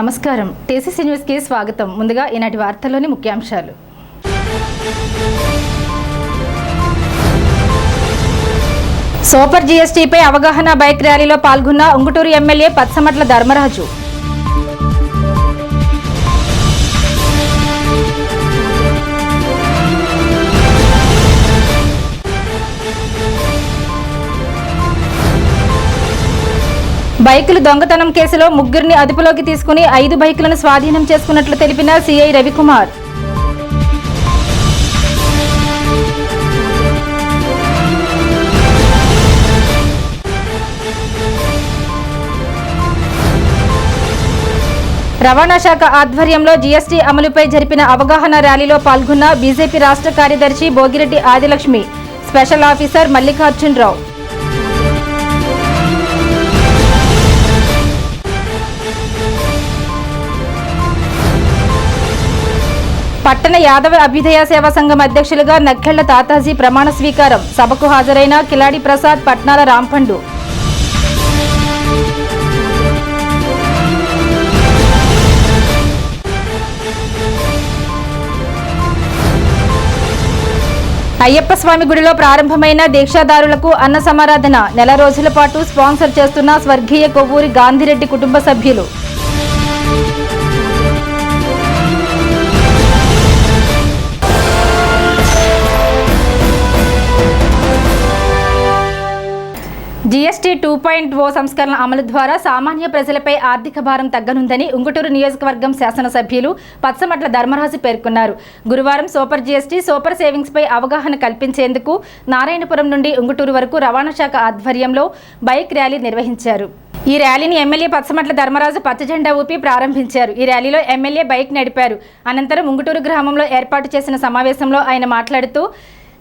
నమస్కారం TCC news కి స్వాగతం. ముందుగా ఈనాటి వార్తల్లోని ముఖ్యాంశాలు. సూపర్ జీఎస్టీపై అవగాహన బైక్ ర్యాలీలో పాల్గొన్న ఉంగుటూరు ఎమ్మెల్యే పచ్చమట్ల ధర్మరాజు. బైకులు దొంగతనం కేసులో ముగ్గురిని అదుపులోకి తీసుకుని 5 బైకులను స్వాధీనం చేసుకున్నట్లు తెలిపిన సిఐ రవికుమార్. రవాణా శాఖ ఆధ్వర్యంలో జీఎస్టీ అమలుపై జరిపిన అవగాహన ర్యాలీలో పాల్గొన్న బీజేపీ రాష్ట్ర కార్యదర్శి భోగిరెడ్డి ఆదిలక్ష్మి, స్పెషల్ ఆఫీసర్ మల్లికార్జునరావు. పట్టణ యాదవ అభ్యుదయ సేవా సంఘం అధ్యక్షులుగా నక్కెళ్ల తాతాజీ ప్రమాణ స్వీకారం. సభకు హాజరైన కిలాడి ప్రసాద్, పట్నాల రాంపండు. అయ్యప్ప స్వామి గుడిలో ప్రారంభమైన దీక్షాదారులకు అన్న సమారాధన. నెల రోజుల పాటు స్పాన్సర్ చేస్తున్న స్వర్గీయ కొవ్వూరి గాంధిరెడ్డి కుటుంబ సభ్యులు. జీఎస్టీ 2.0 సంస్కరణ అమలు ద్వారా సామాన్య ప్రజలపై ఆర్థిక భారం తగ్గనుందని ఉంగుటూరు నియోజకవర్గం శాసనసభ్యులు పచ్చమట్ల ధర్మరాజు పేర్కొన్నారు. గురువారం సూపర్ జీఎస్టీ, సూపర్ సేవింగ్స్ పై అవగాహన కల్పించేందుకు నారాయణపురం నుండి ఉంగుటూరు వరకు రవాణా శాఖ ఆధ్వర్యంలో బైక్ ర్యాలీ నిర్వహించారు. ఈ ర్యాలీని ఎమ్మెల్యే పచ్చమట్ల ధర్మరాజు పచ్చజెండా ఊపి ప్రారంభించారు. ఈ ర్యాలీలో ఎమ్మెల్యే బైక్ నడిపారు. అనంతరం ఉంగుటూరు గ్రామంలో ఏర్పాటు చేసిన సమావేశంలో ఆయన మాట్లాడుతూ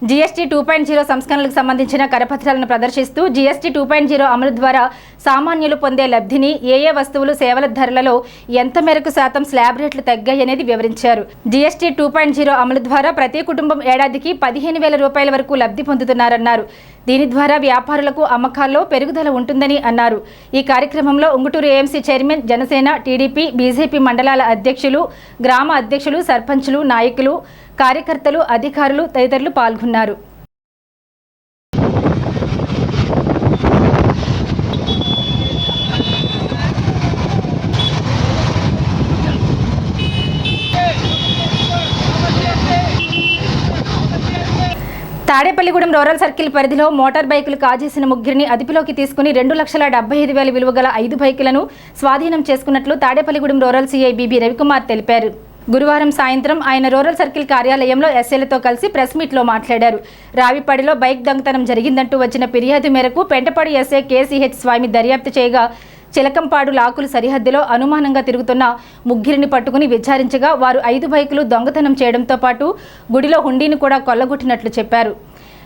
జీఎస్టీ 2.0 సంస్కరణలకు సంబంధించిన కరపత్రాలను ప్రదర్శిస్తూ జీఎస్టీ 2.0 అమలు ద్వారా సామాన్యులు పొందే లబ్ధిని, ఏ వస్తువులు సేవల ధరలలో ఎంత మేరకు శాతం స్లాబ్ రేట్లు తగ్గాయనేది వివరించారు. జీఎస్టీ 2.0 అమలు ద్వారా ప్రతి కుటుంబం ఏడాదికి 15,000 రూపాయల వరకు లబ్ధి పొందుతున్నారన్నారు. దీని ద్వారా వ్యాపారులకు అమ్మకాల్లో పెరుగుదల ఉంటుందని అన్నారు. ఈ కార్యక్రమంలో Unguturu AMC chairman, Janasena, TDP, BJP మండలాల అధ్యక్షులు, గ్రామ అధ్యక్షులు, సర్పంచులు, నాయకులు, కార్యకర్తలు, అధికారులు తదితరులు పాల్గొన్నారు. తాడేపల్లిగూడెం రూరల్ సర్కిల్ పరిధిలో మోటార్ బైకులు కాజేసిన ముగ్గురిని అదుపులోకి తీసుకుని 2,75,000 విలువ గల 5 బైకులను స్వాధీనం చేసుకున్నట్లు Tadepalligudem rural CI BB Ravikumar తెలిపారు. గురువారం సాయంత్రం ఆయన రూరల్ సర్కిల్ కార్యాలయంలో ఎస్ఐలతో కలిసి ప్రెస్ మీట్లో మాట్లాడారు. రావిపాడిలో బైక్ దొంగతనం జరిగిందంటూ వచ్చిన ఫిర్యాదు మేరకు పెంటపాడు ఎస్ఐ కేసీహెచ్ స్వామి దర్యాప్తు చేయగా చిలకంపాడు లాకులు సరిహద్దులో అనుమానంగా తిరుగుతున్న ముగ్గురిని పట్టుకుని విచారించగా వారు 5 బైకులు దొంగతనం చేయడంతో పాటు గుడిలో హుండీని కూడా కొల్లగొట్టినట్లు చెప్పారు.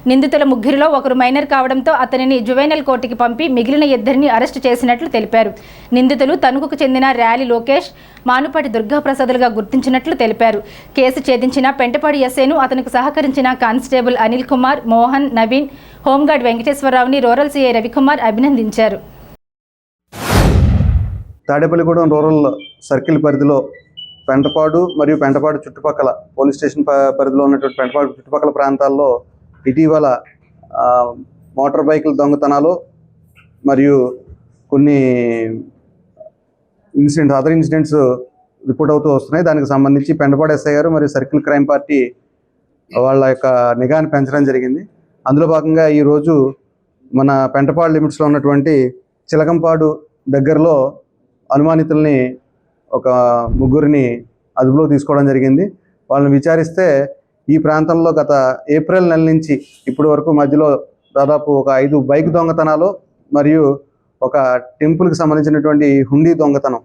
నిందితుల ముగ్గురిలో ఒకరు మైనర్ కావడంతో అతనిని జువైనల్ కోర్టుకి పంపి మిగిలిన 2 అరెస్టు చేసినట్లు తెలిపారు. నిందితులు తణుకుకు చెందిన ర్యాలీ లోకేష్, మానుపాటి దుర్గాప్రసాదులుగా గుర్తించినట్లు తెలిపారు. కేసు ఛేదించిన పెంటపాడు ఎస్ఐను, అతనికి సహకరించిన కానిస్టేబుల్ అనిల్ కుమార్, మోహన్, నవీన్, హోంగార్డ్ వెంకటేశ్వరరావుని రూరల్ సీఐ రవికుమార్ అభినందించారు. తాడేపల్లిగూడెం రూరల్ సర్కిల్ పరిధిలో పెంటపాడు మరియు పెంటపాడు చుట్టుపక్కల పోలీస్ స్టేషన్ పరిధిలో ఉన్నటువంటి పెంటపాడు చుట్టుపక్కల ప్రాంతాల్లో ఇటీవల మోటార్ బైకుల దొంగతనాలు మరియు కొన్ని అదర్ ఇన్సిడెంట్స్ రిపోర్ట్ అవుతూ వస్తున్నాయి. దానికి సంబంధించి పెంటపాడు ఎస్ఐ గారు మరియు సర్కిల్ క్రైమ్ పార్టీ వాళ్ళ యొక్క నిఘాను పెంచడం జరిగింది. అందులో భాగంగా ఈరోజు మన పెంటపాడు లిమిట్స్లో ఉన్నటువంటి చిలకంపాడు దగ్గరలో అనుమానితుల్ని ఒక ముగ్గురిని అదుపులో తీసుకోవడం జరిగింది. వాళ్ళని విచారిస్తే ఈ ప్రాంతంలో గత ఏప్రిల్ నెల నుంచి ఇప్పటి వరకు మధ్యలో దాదాపు ఒక 5 బైక్ దొంగతనాలు మరియు ఒక టెంపుల్కి సంబంధించినటువంటి హుండీ దొంగతనం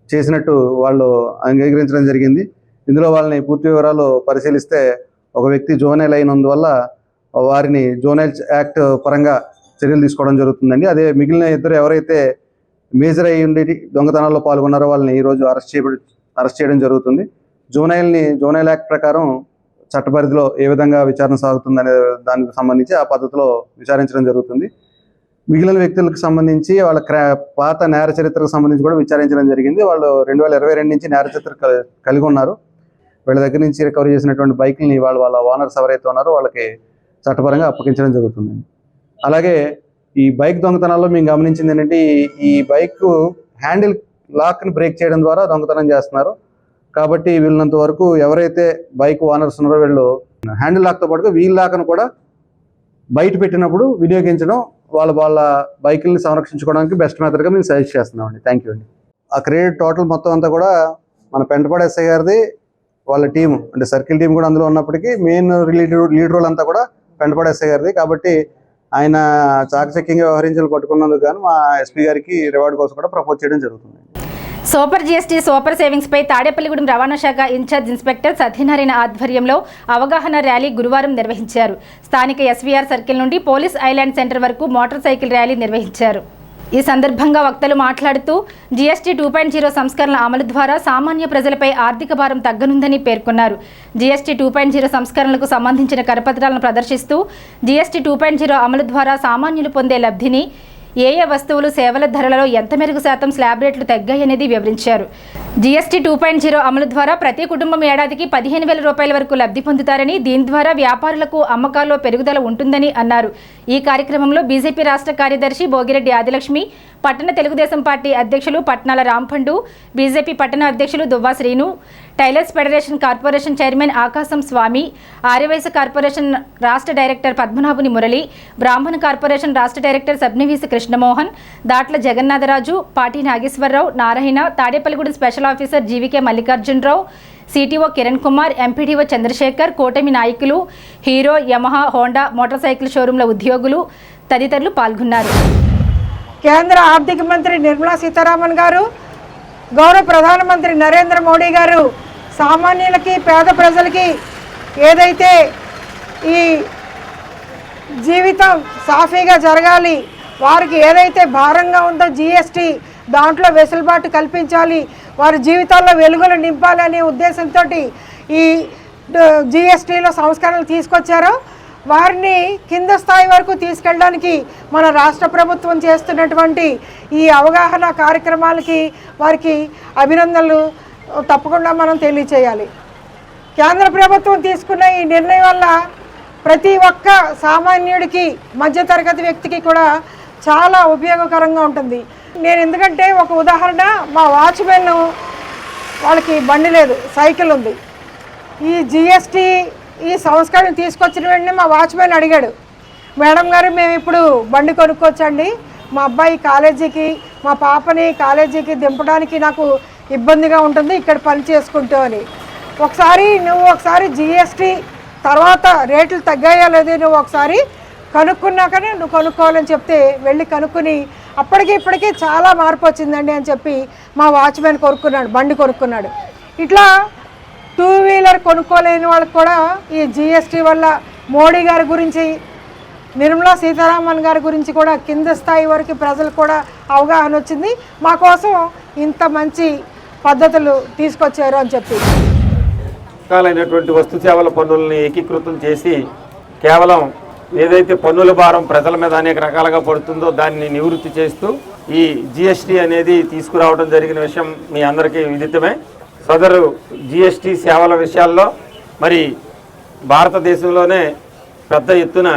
చేసినట్టు వాళ్ళు అంగీకరించడం జరిగింది. ఇందులో వాళ్ళని పూర్తి వివరాలు పరిశీలిస్తే ఒక వ్యక్తి జోనైల్ అయినందువల్ల వారిని జోనైల్ యాక్ట్ పరంగా చర్యలు తీసుకోవడం జరుగుతుందండి. అదే మిగిలిన 2 ఎవరైతే మేజర్ అయ్యి ఉండి దొంగతనాల్లో పాల్గొన్నారో వాళ్ళని ఈరోజు అరెస్ట్ చేయడం జరుగుతుంది. జోనైల్ యాక్ట్ ప్రకారం చట్టపరిధిలో ఏ విధంగా విచారణ సాగుతుందనే దానికి సంబంధించి ఆ పద్ధతిలో విచారించడం జరుగుతుంది. మిగిలిన వ్యక్తులకు సంబంధించి వాళ్ళ పాత నేర చరిత్రకు సంబంధించి కూడా విచారించడం జరిగింది. వాళ్ళు 2022 నుంచి నేర చరిత్ర కలిగి ఉన్నారు. వీళ్ళ దగ్గర నుంచి రికవరీ చేసినటువంటి బైక్ని వాళ్ళ ఓనర్స్ ఎవరైతే ఉన్నారో వాళ్ళకి చట్టపరంగా అప్పగించడం జరుగుతుందండి. అలాగే ఈ బైక్ దొంగతనాల్లో మేము గమనించింది ఏంటంటే ఈ బైక్ హ్యాండిల్ లాక్ని బ్రేక్ చేయడం ద్వారా దొంగతనం చేస్తున్నారు. కాబట్టి వీళ్ళంత వరకు ఎవరైతే బైక్ ఓనర్స్ ఉన్నారో వీళ్ళు హ్యాండిల్ లాక్తో పాటుగా వీల్ లాక్ను కూడా బయట పెట్టినప్పుడు వినియోగించడం వాళ్ళ బైకుల్ని సంరక్షించుకోవడానికి బెస్ట్ మెథడ్గా మేము సజెస్ట్ చేస్తున్నామండి. థ్యాంక్ యూ అండి. ఆ క్రెడిట్ టోటల్ మొత్తం అంతా కూడా మన పెంటపాడు ఎస్ఐ గారిది, వాళ్ళ టీము అంటే సర్కిల్ టీం కూడా అందులో ఉన్నప్పటికీ మెయిన్ లీడ్ రోల్ అంతా కూడా పెంటపాడు ఎస్ఐ గారిది. కాబట్టి ఆయన చాకచక్యంగా వ్యవహరించాలి పట్టుకున్నందుకు గాను మా ఎస్పీ గారికి రివార్డు కోసం కూడా ప్రపోజ్ చేయడం జరుగుతుంది. సూపర్ జీఎస్టీ సూపర్ సేవింగ్స్ పై తాడేపల్లిగూడెం రవాణా శాఖ ఇన్ఛార్జ్ ఇన్స్పెక్టర్ సత్యనారాయణ ఆధ్వర్యంలో అవగాహన ర్యాలీ గురువారం నిర్వహించారు. స్థానిక ఎస్వీఆర్ సర్కిల్ నుండి పోలీస్ ఐలాండ్ సెంటర్ వరకు మోటార్ సైకిల్ ర్యాలీ నిర్వహించారు. ఈ సందర్భంగా వక్తలు మాట్లాడుతూ జీఎస్టీ 2.0 సంస్కరణల అమలు ద్వారా సామాన్య ప్రజలపై ఆర్థిక భారం తగ్గనుందని పేర్కొన్నారు. జీఎస్టీ 2.0 సంస్కరణలకు సంబంధించిన కరపత్రాలను ప్రదర్శిస్తూ జీఎస్టీ 2.0 అమలు ద్వారా సామాన్యులు పొందే లబ్ధిని, ఏ వస్తువులు సేవల ధరలలో ఎంత మేరకు శాతం స్లాబ్ రేట్లు తగ్గాయనేది వివరించారు. జీఎస్టీ 2.0 అమలు ద్వారా ప్రతి కుటుంబం ఏడాదికి 15,000 రూపాయల వరకు లబ్ధి పొందుతారని, దీని ద్వారా వ్యాపారులకు అమ్మకాల్లో పెరుగుదల ఉంటుందని అన్నారు. ఈ కార్యక్రమంలో బీజేపీ రాష్ట్ర కార్యదర్శి భోగిరెడ్డి ఆదిలక్ష్మి, పట్టణ తెలుగుదేశం పార్టీ అధ్యక్షులు పట్నాల రాంపండు, బీజేపీ పట్టణ అధ్యక్షులు Duvva Srinu, tailors federation corporation chairman Akasam Swamy, Aryavysya corporation రాష్ట్ర డైరెక్టర్ పద్మనాభుని మురళి, బ్రాహ్మణ కార్పొరేషన్ రాష్ట్ర director Sabnivisi Krishnamohan, Datla Jagannatharaju, Pati Nageswararao, Narayana, Tadepalligudem special officer GVK Mallikarjunarao, CTO Kiran Kumar, MPDO Chandrasekhar, కూటమి నాయకులు, Hero, Yamaha, Honda motorcycle షోరూంల ఉద్యోగులు తదితరులు పాల్గొన్నారు. కేంద్ర ఆర్థిక మంత్రి నిర్మలా సీతారామన్ గారు, గౌరవ ప్రధానమంత్రి నరేంద్ర మోడీ గారు సామాన్యులకి, పేద ప్రజలకి ఏదైతే ఈ జీవితం సాఫీగా జరగాలి, వారికి ఏదైతే భారంగా ఉందో జీఎస్టీ దాంట్లో వెసులుబాటు కల్పించాలి, వారి జీవితాల్లో వెలుగులు నింపాలనే ఉద్దేశంతో ఈ జీఎస్టీలో సంస్కరణలు తీసుకొచ్చారో వారిని కింద స్థాయి వరకు తీసుకెళ్ళడానికి మన రాష్ట్ర ప్రభుత్వం చేస్తున్నటువంటి ఈ అవగాహన కార్యక్రమాలకి వారికి అభినందనలు తప్పకుండా మనం తెలియచేయాలి. కేంద్ర ప్రభుత్వం తీసుకున్న ఈ నిర్ణయం వల్ల ప్రతి ఒక్క సామాన్యుడికి, మధ్యతరగతి వ్యక్తికి కూడా చాలా ఉపయోగకరంగా ఉంటుంది. నేను ఎందుకంటే ఒక ఉదాహరణ, మా వాచ్మెన్ వాళ్ళకి బండి లేదు, సైకిల్ ఉంది. ఈ జీఎస్టీ ఈ సంస్కరణ తీసుకొచ్చిన వెంటనే మా వాచ్మెన్ అడిగాడు, మేడం గారు మేము ఇప్పుడు బండి కొనుక్కోవచ్చండి, మా అబ్బాయి కాలేజీకి, మా పాపని కాలేజీకి దింపడానికి నాకు ఇబ్బందిగా ఉంటుంది ఇక్కడ పని చేసుకుంటూ అని. నువ్వు ఒకసారి జీఎస్టీ తర్వాత రేట్లు తగ్గాయా లేదో నువ్వు ఒకసారి కనుక్కున్నాకనే నువ్వు కొనుక్కోవాలని చెప్తే వెళ్ళి కనుక్కుని అప్పటికి ఇప్పటికీ చాలా మార్పు వచ్చిందండి అని చెప్పి మా వాచ్మెన్ బండి కొనుక్కున్నాడు. ఇట్లా 2 వీలర్ కొనుక్కోలేని వాళ్ళకి కూడా ఈ జీఎస్టీ వల్ల మోడీ గారి గురించి, నిర్మలా సీతారామన్ గారి గురించి కూడా కింద స్థాయి వరకు ప్రజలకు కూడా అవగాహన వచ్చింది. మా కోసం ఇంత మంచి పద్ధతులు తీసుకొచ్చారు అని చెప్పి రకాలైనటువంటి వస్తు సేవల పన్నులని ఏకీకృతం చేసి కేవలం ఏదైతే పన్నుల భారం ప్రజల మీద అనేక రకాలుగా పడుతుందో దాన్ని నివృత్తి చేస్తూ ఈ జిఎస్టీ అనేది తీసుకురావడం జరిగిన విషయం మీ అందరికీ విదితమే. సదరు జిఎస్టీ సేవల విషయాల్లో మరి భారతదేశంలోనే పెద్ద ఎత్తున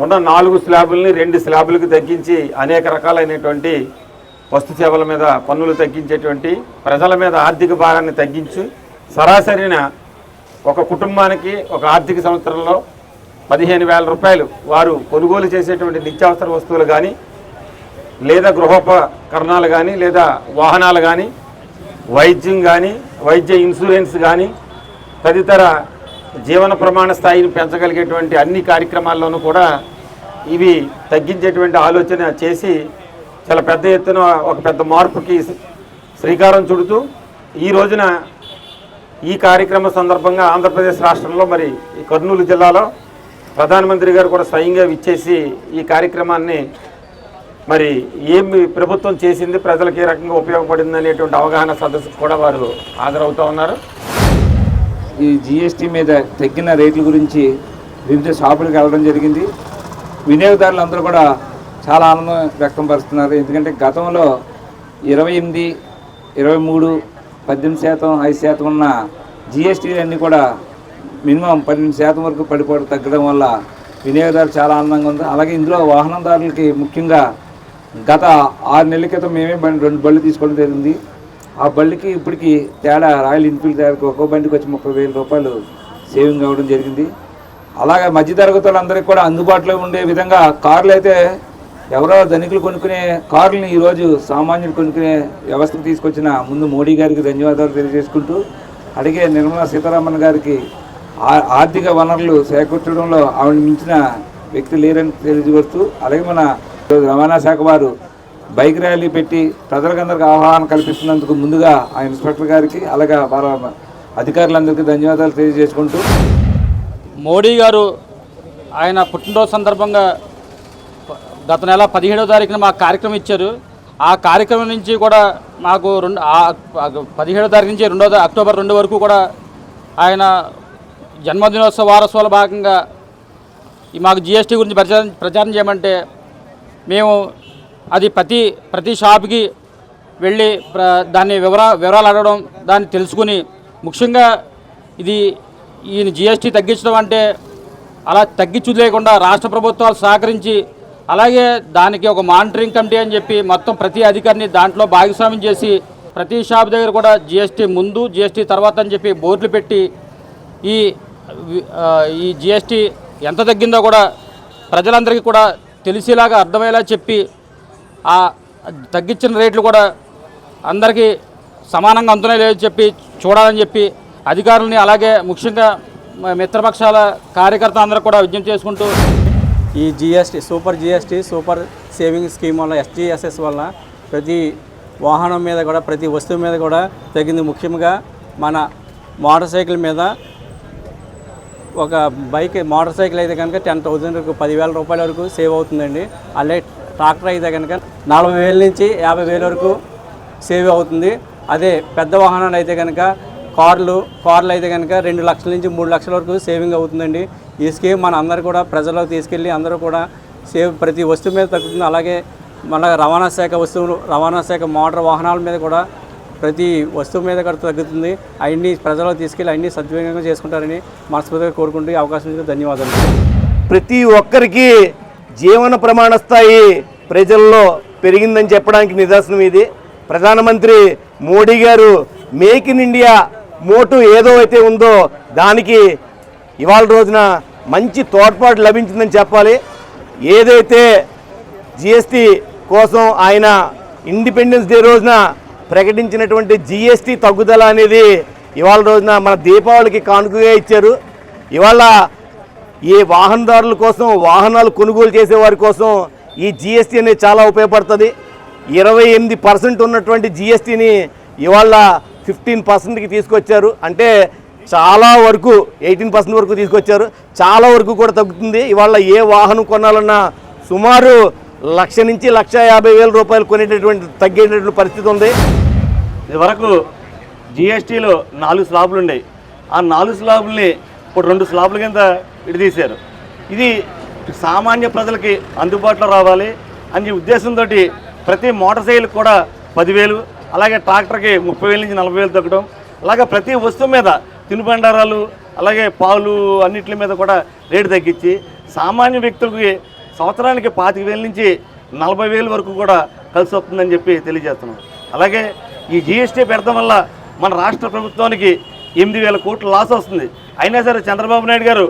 ఉన్న 4 స్లాబుల్ని 2 స్లాబులకు తగ్గించి అనేక రకాలైనటువంటి వస్తు సేవల మీద పన్నులు తగ్గించేటువంటి, ప్రజల మీద ఆర్థిక భారాన్ని తగ్గించి సరాసరిన ఒక కుటుంబానికి ఒక ఆర్థిక సంవత్సరంలో 15,000 రూపాయలు వారు కొనుగోలు చేసేటువంటి నిత్యావసర వస్తువులు కానీ, లేదా గృహోపకరణాలు కానీ, లేదా వాహనాలు కానీ, వైద్యం కానీ, వైద్య ఇన్సూరెన్స్ కానీ, తదితర జీవన ప్రమాణ స్థాయిని పెంచగలిగేటువంటి అన్ని కార్యక్రమాల్లోనూ కూడా ఇవి తగ్గించేటువంటి ఆలోచన చేసి చాలా పెద్ద ఎత్తున ఒక పెద్ద మార్పుకి శ్రీకారం చుడుతూ ఈ రోజున ఈ కార్యక్రమం సందర్భంగా ఆంధ్రప్రదేశ్ రాష్ట్రంలో మరి ఈ కర్నూలు జిల్లాలో ప్రధానమంత్రి గారు కూడా స్వయంగా విచ్చేసి ఈ కార్యక్రమాన్ని మరి ఏమి ప్రభుత్వం చేసింది, ప్రజలకు ఏ రకంగా ఉపయోగపడింది అనేటువంటి అవగాహన సదస్సుకు కూడా వారు హాజరవుతూ ఉన్నారు. ఈ జిఎస్టీ మీద తగ్గిన రేట్ల గురించి వివిధ షాపులకు వెళ్ళడం జరిగింది. వినియోగదారులందరూ కూడా చాలా ఆనందం వ్యక్తం పరుస్తున్నారు. ఎందుకంటే గతంలో 28, 23, 18%, 5% ఉన్న జిఎస్టీ అన్నీ కూడా మినిమం 12% వరకు పడిపోవడం తగ్గడం వల్ల వినియోగదారులు చాలా ఆనందంగా ఉంది. అలాగే ఇందులో వాహనదారులకి ముఖ్యంగా గత 6 నెలల క్రితం మేమే 2 బళ్ళు తీసుకోవడం జరిగింది. ఆ బళ్ళకి ఇప్పటికి తేడా రాయల్ ఎన్ఫీల్డ్ తేడాకి ఒక్కో బండికి వచ్చి 30,000 రూపాయలు సేవింగ్ అవ్వడం జరిగింది. అలాగే మధ్యతరగతి వాళ్ళందరికీ కూడా అందుబాటులో ఉండే విధంగా కార్లు అయితే ఎవరో ధనికులు కొనుక్కునే కార్లని ఈరోజు సామాన్యులు కొనుక్కునే వ్యవస్థకు తీసుకొచ్చిన ముందు మోడీ గారికి ధన్యవాదాలు తెలియజేసుకుంటూ, అలాగే నిర్మలా సీతారామన్ గారికి ఆర్థిక వనరులు సేకూర్చడంలో ఆవిడ మించిన వ్యక్తి లేరని తెలియజేస్తూ, అలాగే మన రవాణా శాఖ వారు బైక్ ర్యాలీ పెట్టి ప్రజలకందరికీ ఆహ్వానం కల్పిస్తున్నందుకు ముందుగా ఆ ఇన్స్పెక్టర్ గారికి అలాగే వారి అధికారులందరికీ ధన్యవాదాలు తెలియజేసుకుంటూ, మోడీ గారు ఆయన పుట్టినరోజు సందర్భంగా గత నెల 17వ తారీఖున మాకు కార్యక్రమం ఇచ్చారు. ఆ కార్యక్రమం నుంచి కూడా మాకు 17వ తారీఖు నుంచి అక్టోబర్ 2 వరకు కూడా ఆయన జన్మదినోత్సవ వారోత్సవాల భాగంగా మాకు జిఎస్టీ గురించి ప్రచారం చేయమంటే మేము అది ప్రతి షాప్కి వెళ్ళి దాన్ని వివరాలు అడగడం, దాన్ని తెలుసుకుని ముఖ్యంగా ఈయన జిఎస్టీ తగ్గించడం అంటే అలా తగ్గించు లేకుండా రాష్ట్ర ప్రభుత్వాలు సహకరించి, అలాగే దానికి ఒక మానిటరింగ్ కమిటీ అని చెప్పి మొత్తం ప్రతి అధికారిని దాంట్లో భాగస్వామ్యం చేసి ప్రతి షాప్ దగ్గర కూడా జిఎస్టీ ముందు జిఎస్టీ తర్వాత అని చెప్పి బోర్డులు పెట్టి ఈ జిఎస్టీ ఎంత తగ్గిందో కూడా ప్రజలందరికీ కూడా తెలిసేలాగా అర్థమయ్యేలా చెప్పి ఆ తగ్గించిన రేట్లు కూడా అందరికీ సమానంగా అందుతున్నాయో లేదో చెప్పి చూడాలని చెప్పి అధికారులని, అలాగే ముఖ్యంగా మిత్రపక్షాల కార్యకర్తలు అందరూ కూడా విజ్ఞప్తి చేసుకుంటూ, ఈ జిఎస్టీ సూపర్ సేవింగ్ స్కీమ్ వల్ల ఎస్జిఎస్ఎస్ వల్ల ప్రతి వాహనం మీద కూడా ప్రతి వస్తువు మీద కూడా తగ్గింది. ముఖ్యంగా మన మోటార్ సైకిల్ మీద ఒక మోటార్ సైకిల్ అయితే కనుక 10,000 వరకు 10,000 రూపాయల వరకు సేవ్ అవుతుందండి. అలాగే ట్రాక్టర్ అయితే కనుక 40,000 నుంచి 50,000 వరకు సేవ్ అవుతుంది. అదే పెద్ద వాహనాలు అయితే కనుక కార్లు అయితే కనుక 2 లక్షల నుంచి 3 లక్షల వరకు సేవింగ్ అవుతుందండి. ఈ స్కీమ్ మన అందరూ కూడా ప్రజలకు తీసుకెళ్ళి అందరూ కూడా ప్రతి వస్తువు మీద తగ్గుతుంది. అలాగే మన రవాణా శాఖ మోటార్ వాహనాల మీద కూడా ప్రతి వస్తువు మీద కూడా తగ్గుతుంది. అవన్నీ ప్రజలకు తీసుకెళ్ళి అన్నీ సద్వినియోగంగా చేసుకుంటారని మనస్ఫూర్తిగా కోరుకుంటూ ఈ అవకాశం ఇచ్చిన ధన్యవాదాలు. ప్రతి ఒక్కరికి జీవన ప్రమాణ స్థాయి ప్రజల్లో పెరిగిందని చెప్పడానికి నిదర్శనం ఇది. ప్రధానమంత్రి మోడీ గారు మేక్ ఇన్ ఇండియా మోటు ఏదో అయితే ఉందో దానికి ఇవాళ రోజున మంచి తోడ్పాటు లభించిందని చెప్పాలి. ఏదైతే జిఎస్టీ కోసం ఆయన ఇండిపెండెన్స్ డే రోజున ప్రకటించినటువంటి జిఎస్టీ తగ్గుదల అనేది ఇవాళ రోజున మన దీపావళికి కానుకగా ఇచ్చారు. ఇవాళ ఈ వాహనదారుల కోసం, వాహనాలు కొనుగోలు చేసేవారి కోసం ఈ జిఎస్టీ అనేది చాలా ఉపయోగపడుతుంది. 28% ఉన్నటువంటి జిఎస్టీని ఇవాళ 15%కి తీసుకొచ్చారు. అంటే చాలా వరకు 18% వరకు తీసుకొచ్చారు. చాలా వరకు కూడా తగ్గుతుంది. ఇవాళ ఏ వాహనం కొనాలన్నా సుమారు 1,00,000 నుంచి 1,50,000 రూపాయలు తగ్గేటటువంటి పరిస్థితి ఉంది. ఇదివరకు జిఎస్టీలో 4 స్లాబులు ఉండేవి. ఆ 4 స్లాబుల్ని ఇప్పుడు 2 స్లాబుల కింద విడదీశారు. ఇది సామాన్య ప్రజలకి అందుబాటులో రావాలి అనే ఉద్దేశంతో ప్రతి మోటార్ సైకిల్ కూడా 10,000, అలాగే ట్రాక్టర్కి 30,000 నుంచి 40,000 తగ్గడం, అలాగే ప్రతి వస్తువు మీద తినుబండారాలు అలాగే పాలు అన్నిటి మీద కూడా రేటు తగ్గించి సామాన్య వ్యక్తులకి సంవత్సరానికి 25,000 నుంచి 40,000 వరకు కూడా కలిసి వస్తుందని చెప్పి తెలియజేస్తున్నాం. అలాగే ఈ జిఎస్టీ పెడతాం వల్ల మన రాష్ట్ర ప్రభుత్వానికి 8,000 కోట్ల లాస్ వస్తుంది. అయినా సరే చంద్రబాబు నాయుడు గారు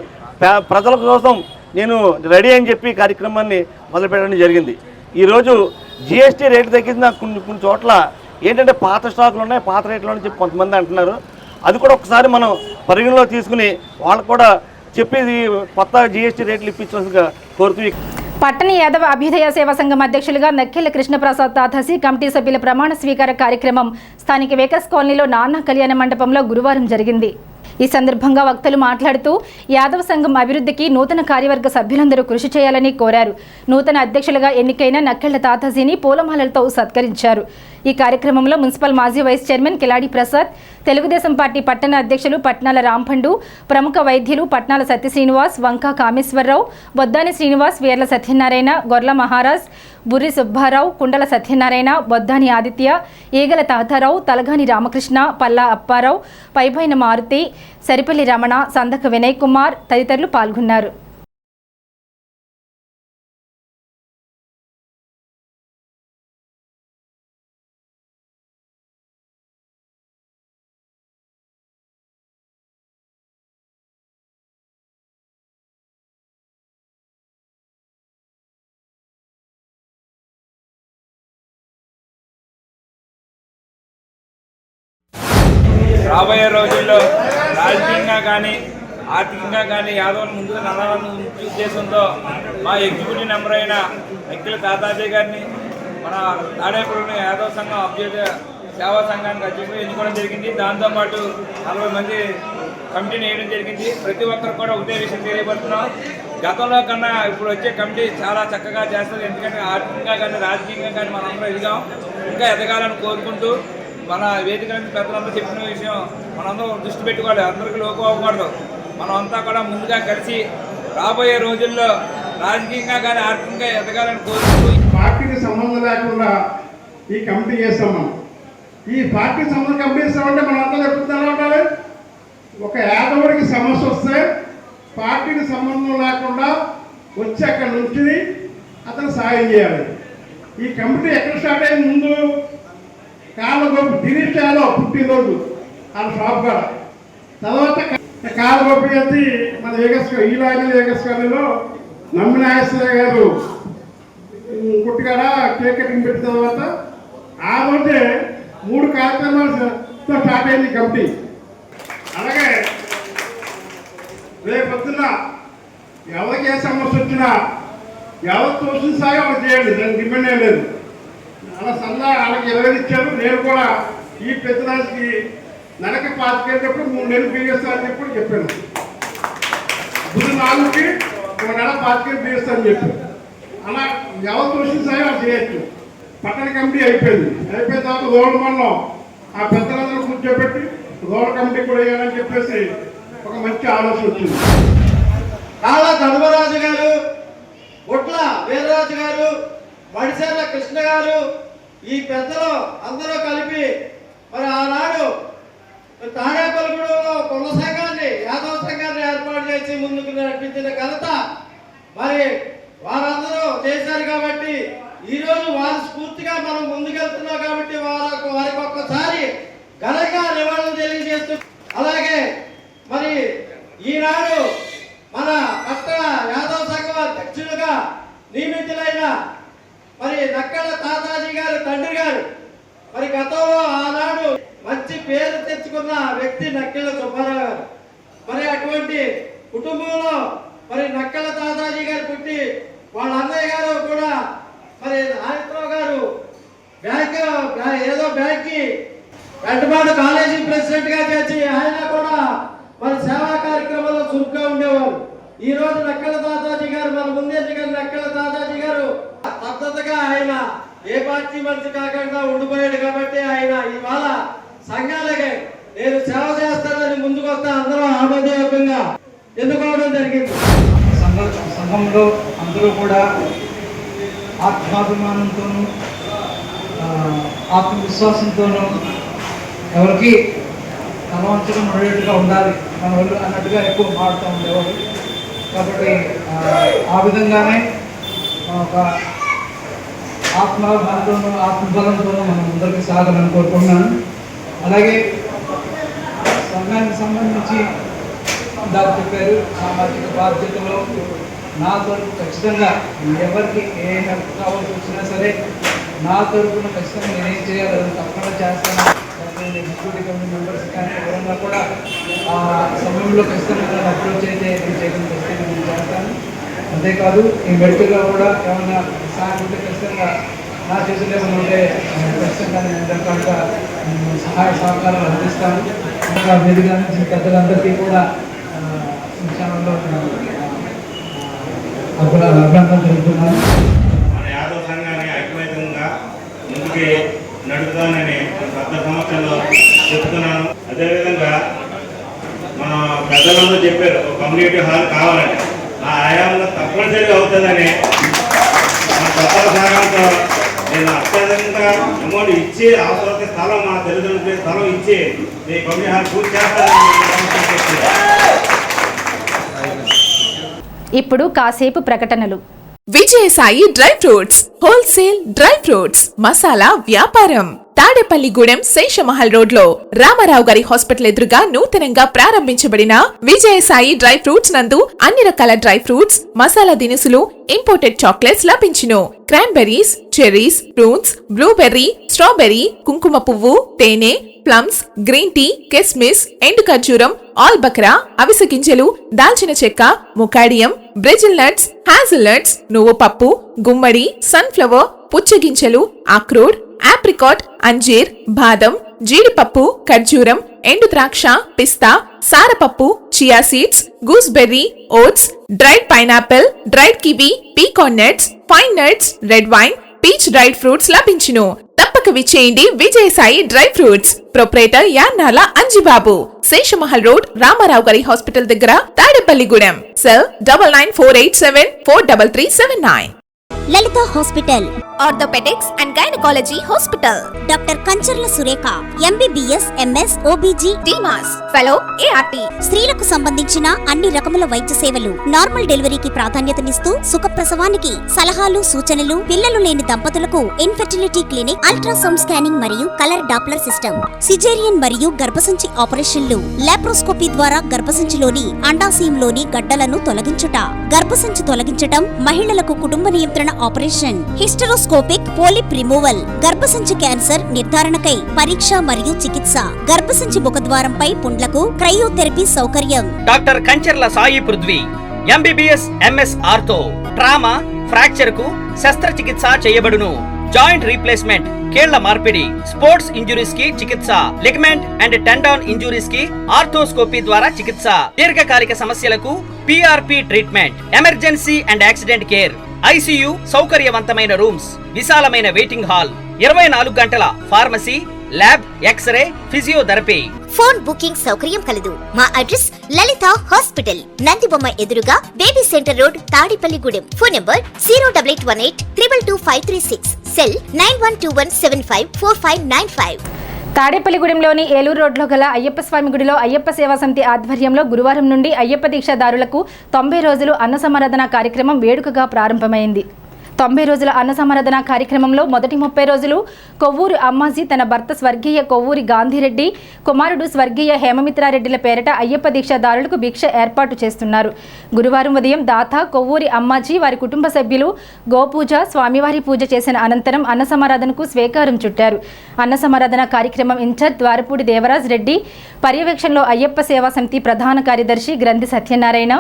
ప్రజల కోసం నేను రెడీ అని చెప్పి కార్యక్రమాన్ని మొదలుపెట్టడం జరిగింది. ఈరోజు జిఎస్టీ రేటు తగ్గించిన కొన్ని చోట్ల ఏంటంటే పాత స్టాకులు ఉన్నాయి, పాత రేట్లు అని చెప్పి కొంతమంది అంటున్నారు. అది కూడా ఒకసారి మనం పరిగణలో తీసుకుని వాళ్ళకు కూడా చెప్పేది కొత్త జిఎస్టీ రేట్లు ఇప్పించాల్సిందిగా కోరుతూ పట్టణ యాదవ అభ్యుదయ సేవా సంఘం అధ్యక్షులుగా నక్కెల కృష్ణప్రసాద్ తాథసి కమిటీ సభ్యుల ప్రమాణ స్వీకార కార్యక్రమం స్థానిక వేకస్ కాలనీలో నాన్న కళ్యాణ మండపంలో గురువారం జరిగింది. ఈ సందర్భంగా వక్తలు మాట్లాడుతూ యాదవ సంఘం అభివృద్ధికి నూతన కార్యవర్గ సభ్యులందరూ కృషి చేయాలని కోరారు. నూతన అధ్యక్షులుగా ఎన్నికైన నక్కెళ్ల తాతాజీని పూలమాలలతో సత్కరించారు. ఈ కార్యక్రమంలో మున్సిపల్ మాజీ vice chairman Kiladi Prasad, Telugu Desam party పట్టణ అధ్యక్షులు పట్నాల రాంపండు, ప్రముఖ వైద్యులు పట్నాల సత్య శ్రీనివాస్, వంకా కామేశ్వరరావు, బొద్దాని శ్రీనివాస్, వీర్ల సత్యనారాయణ, గొర్ల మహారాజ్, బుర్రి సుబ్బారావు, కుండల సత్యనారాయణ, బొద్దాని ఆదిత్య, ఈగల తాతారావు, తలగాని రామకృష్ణ, పల్లా అప్పారావు, పైబైన మారుతి, సరిపల్లి రమణ, సందక వినయ్ కుమార్ తదితరులు పాల్గొన్నారు. రాబోయే రోజుల్లో రాజకీయంగా కానీ ఆర్థికంగా కానీ యాదవులు ముందుకు నడవాలని ఉద్దేశంతో మా ఎగ్జిక్యూటివ్ మెంబర్ అయిన నక్కెళ్ల తాతాజీ గారిని మన తాడేపల్లి యాదవ సంఘం అభ్యుదయ సేవా సంఘానికి అధ్యక్షులు ఎన్నుకోవడం జరిగింది. దాంతోపాటు 40 మంది కమిటీని వేయడం జరిగింది. ప్రతి ఒక్కరు కూడా ఒకటే విషయం తెలియబడుతున్నాం, గతంలో కన్నా ఇప్పుడు వచ్చే కమిటీ చాలా చక్కగా చేస్తుంది. ఎందుకంటే ఆర్థికంగా కానీ రాజకీయంగా కానీ మనందరం ఎదిగాం, ఇంకా ఎదగాలని కోరుకుంటూ మన వేదిక పెద్దలందరూ చెప్పిన విషయం మనందరం దృష్టి పెట్టుకోవాలి. అందరికీ లోకు అవ్వకూడదు. మనం అంతా కూడా ముందుగా కలిసి రాబోయే రోజుల్లో రాజకీయంగా కానీ ఆర్థికంగా ఎదగాలని కోరుకుంటూ పార్టీకి సంబంధం లేకుండా ఈ కమిటీ చేస్తాం. మనం ఈ పార్టీ సంబంధం కమిటీ చేస్తామంటే మనం అంతా చెప్తున్నా ఉండాలి. ఒక యాదవుడికి సమస్య వస్తే పార్టీకి సంబంధం లేకుండా వచ్చి అక్కడ నుంచి అతను సాయం చేయాలి. ఈ కమిటీ ఎక్కడ స్టార్ట్ అయింది? ముందు కాళ్ళగోపి దినేష్ యాదవ్ పుట్టినరోజు వాళ్ళ షాప్ కాడ, తర్వాత కాళ్ళగోపి వచ్చి మన వేగస్ కాలనీలో నమ్మినాగేశ్వర గారు పుట్టికాడ కేక్ కటింగ్ పెట్టిన తర్వాత ఆ రోజే 3 కార్యక్రమాలతో స్టార్ట్ అయింది కమిటీ. అలాగే రేపొద్దున ఎవరికి ఏ సమస్య వచ్చినా ఎవరు తోసిన సాయం వాళ్ళు చేయండి, దానికి డిమాండ్ ఏం లేదు. అలా సందా వాళ్ళకి 20 ఇచ్చారు. నేను కూడా ఈ పెద్దరాజుకి నెలకి 25 3 నెలలు బిగిస్తానని చెప్పాను. ముందు 4కి 1 నెల 25 బిగిస్తానని చెప్పాను. అలా ఎవరు తోసిన సాయం వాళ్ళు చేయొచ్చు. పట్టణ కమిటీ అయిపోయింది. అయిపోయిన తర్వాత రోడ్డు మండలం ఆ పెద్దలందరూ కూర్చోబెట్టి రోడ్డు కమిటీ కూడా వేయాలని చెప్పేసి ఒక మంచి ఆలోచన వచ్చింది. కాళ్ళ ధర్మరాజు గారు, బొట్ల వీరరాజు గారు, మడిసేర్ల కృష్ణ గారు, ఈ పెద్దలు అందరూ కలిపి మరి ఆనాడు తాడేపల్లిగూడెంలో కొన్న సంఘాన్ని యాదవ సంఘాన్ని ఏర్పాటు చేసి ముందుకు నడిపించిన ఘనత మరి వారందరూ చేశారు. కాబట్టి ఈరోజు వారి స్ఫూర్తిగా మనం ముందుకెళ్తున్నాం. కాబట్టి వారికి ఒక్కసారి ఘనంగా నివాళులు తెలియజేస్తూ, అలాగే మరి ఈనాడు మన పట్టణ యాదవ సంఘం అధ్యక్షులుగా నియమితులైన మరి నక్కెళ్ల తాతాజీ గారు తండ్రి గారు, మరి గతంలో ఆనాడు మంచి పేరు తెచ్చుకున్న వ్యక్తి నక్కెళ్ల సుబ్బారావు గారు. మరి అటువంటి కుటుంబంలో మరి నక్కెళ్ల తాతాజీ గారు పుట్టి వాళ్ళ అన్నయ్య గారు కూడా మరి ఆదిత్యరావు గారు బ్యాంక్కి వెంటబాటు కాలేజీ ప్రెసిడెంట్ గా చేసి ఆయన కూడా మరి సేవా కార్యక్రమాల్లో చురుగ్గా ఉండేవారు. ఈ రోజు నక్కెళ్ల తాతాజీ గారు మన ముందెందుకు నక్కెళ్ల తాతాజీ గారు పద్ధతిగా ఆయన ఏ పార్టీ మనిషి కాకుండా ఉండిపోయాడు. కాబట్టి ఆయన ఇవాళ సంఘాలకే నేను సేవ చేస్తానని ముందుకు వస్తే అందరూ ఆమోదయోగ్యంగా ఎన్నుకోవడం జరిగింది. సంఘంలో అందరూ కూడా ఆత్మాభిమానంతోనూ ఆత్మవిశ్వాసంతోనూ ఎవరికి తలవంచడం ఉండేట్టుగా ఉండాలి మన వాళ్ళు అన్నట్టుగా ఎక్కువ మాడుతూ ఉండేవారు. కాబట్టి ఆ విధంగానే ఒక ఆత్మాభిమానంతోనూ ఆత్మబలంతోనూ మనం అందరికీ సాగాలని కోరుకుంటున్నాను. అలాగే సంఘానికి సంబంధించి ఇందాక చెప్పారు, సామాజిక బాధ్యతలో నా తరపు ఖచ్చితంగా ఎవరికి ఏ హెల్ప్ కావాల్సి వచ్చినా సరే నా తరపున ఖచ్చితంగా నేనేం చేయాలి అది తప్పకుండా చేస్తాను. ఎగ్జిక్యూటివ్ కమిటీ మెంబర్స్ కానీ ఎవరన్నా కూడా ఆ సమయంలో ఖచ్చితంగా అప్రోచ్ అయితే నేను చేయడం ఖచ్చితంగా నేను చేస్తాను. అంతేకాదు ఈ మెడికల్గా కూడా ఏమైనా సహాయం ఉంటే ఖచ్చితంగా నా చేతులు ఏమైనా ఉంటే ఖచ్చితంగా నేను రకాలుగా సహాయ సహకారాలు అందిస్తాను. ఇంకా వేదిక నుంచి పెద్దలందరికీ కూడా విషయంలో అభినందన తెలుపుతున్నాను. మన యాదవ సంఘాన్ని ఐక్యమత్యంగా ముందుకి నడుపుతానని గత సంవత్సరంలో చెప్తున్నాను. అదేవిధంగా మన పెద్దలందరూ చెప్పారు ఒక కమ్యూనిటీ హాల్ కావాలని, ఆ ఆయామంలో తప్పనిసరిగా అవుతుందని మన పెద్దల సహాయంతో నేను అత్యధికంగా అమౌంట్ ఇచ్చి అవసరమైతే స్థలం మా తల్లిదండ్రులకి స్థలం ఇచ్చి ఈ కమ్యూనిటీ హాల్ పూర్తి చేస్తానని. ఇప్పుడు కాసేపు ప్రకటనలు. Vijayasai dry fruits wholesale dry fruits masala వ్యాపారం తాడేపల్లిగూడెం శేషమహల్ రోడ్ లో రామారావు గారి హాస్పిటల్ ఎదురుగా నూతనంగా ప్రారంభించబడిన విజయసాయి డ్రై ఫ్రూట్స్ నందు అన్ని రకాల డ్రై ఫ్రూట్స్, మసాలా దినుసులు, ఇంపోర్టెడ్ చాక్లెట్స్ లభించును. Cranberries, cherries, fruits, blueberry, strawberry, కుంకుమ పువ్వు, తేనె, ప్లమ్స్, గ్రీన్ టీ, కిస్మిస్, ఎండు ఖర్జూరం, ఆల్ బక్రా, అవిసె గింజలు, దాల్చిన చెక్క, ముకాడియం, బ్రెజిల్ నట్స్, హ్యాజిల్ నట్స్, నువ్వు పప్పు, గుమ్మడి, సన్ఫ్లవర్, పుచ్చగింజలు, అక్రోడ్, ఆప్రికాట్, అంజీర్, బాదం, జీడిపప్పు, ఖర్జూరం, ఎండు ద్రాక్ష, పిస్తా, సారపప్పు, chia seeds, gooseberry, oats, dried pineapple, dried kiwi, pecan nuts, pine nuts, red wine, peach dried fruits లభించును. తప్పక విచ్చేయండి Vijayasai dry fruits. Proprietor Yannala Anjibabu, Seshamahal road, Ramarao గారి హాస్పిటల్ దగ్గర, తాడేపల్లిగూడెం. Cell 9948743379. Lalitha hospital, orthopaedics and gynaecology hospital. Doctor Kancharla Surekha, MBBS, MS, OBG, DMAS, fellow, ART. స్త్రీలకు సంబంధించిన అన్ని రకముల వైద్య సేవలు, నార్మల్ డెలివరీకి ప్రాధాన్యతనిస్తూ సుఖప్రసవానికి సలహాలు, సూచనలు, పిల్లలు లేని దంపతులకు ఇన్ఫెర్టిలిటీ క్లినిక్, అల్ట్రాసౌండ్ స్కానింగ్ మరియు కలర్ డాప్లర్ సిస్టమ్, సిజేరియన్ మరియు గర్భసంచి ఆపరేషన్లు, లాప్రోస్కోపీ ద్వారా గర్భసంచిలోని అండాశయంలోని గడ్డలను తొలగించుట, గర్భసంచి తొలగించటం, మహిళలకు కుటుంబ నియంత్రణ ఆపరేషన్, హిస్టరోస్కోపిక్ పోలిప్ రిమూవల్, గర్భసంచి క్యాన్సర్ నిర్ధారణకై పరీక్ష మరియు చికిత్స, గర్భసంచి ముఖద్వారంపై పుండ్లకు క్రయోథెరపీ సౌకర్యం. Doctor Kancharla Sai Prithvi, MBBS, MS ortho, trauma, fracture కు శస్త్రచికిత్స చేయబడును. జాయింట్ రీప్లేస్మెంట్, కీళ్ల మార్పిడి, స్పోర్ట్స్ ఇంజురీస్ కి చికిత్స, లిగమెంట్ అండ్ టెండాన్ ఇంజురీస్ కి ఆర్థోస్కోపీ ద్వారా చికిత్స, దీర్ఘకాలిక సమస్యలకు PRP treatment, emergency and accident care, ICU సౌకర్యవంతమైన రూమ్స్, విశాలమైన వెయిటింగ్ హాల్, 24 గంటల pharmacy, lab, x-ray, physiotherapy. Phone booking సౌకర్యం కలదు. మా అడ్రస్ లలిత హాస్పిటల్, నందిబొమ్మ ఎదురుగా, baby centre road, Tadepalligudem. Phone number 08818222536, cell 9121754595. తాడేపల్లిగూడెంలోని ఏలూరు రోడ్లో గల అయ్యప్ప స్వామి గుడిలో అయ్యప్ప సేవా సమితి ఆధ్వర్యంలో గురువారం నుండి అయ్యప్ప దీక్షాదారులకు 90 రోజులు అన్న సమారాధన కార్యక్రమం వేడుకగా ప్రారంభమైంది. 90 రోజుల అన్న సమారాధన కార్యక్రమంలో మొదటి 30 రోజులు కొవ్వూరు అమ్మాజీ తన భర్త స్వర్గీయ కొవ్వూరి గాంధీరెడ్డి, కుమారుడు స్వర్గీయ హేమమిత్రారెడ్డిల పేరిట అయ్యప్ప దీక్షాదారులకు భిక్ష ఏర్పాటు చేస్తున్నారు. గురువారం ఉదయం దాత కొవ్వూరి అమ్మాజీ వారి కుటుంబ సభ్యులు గోపూజ, స్వామివారి పూజ చేసిన అనంతరం అన్న సమారాధనకు స్వీకారం చుట్టారు. అన్న సమారాధన కార్యక్రమం ఇన్ఛార్జ్ ద్వారపూడి దేవరాజ్ రెడ్డి పర్యవేక్షణలో అయ్యప్ప సేవా సమితి ప్రధాన కార్యదర్శి గ్రంథి సత్యనారాయణ,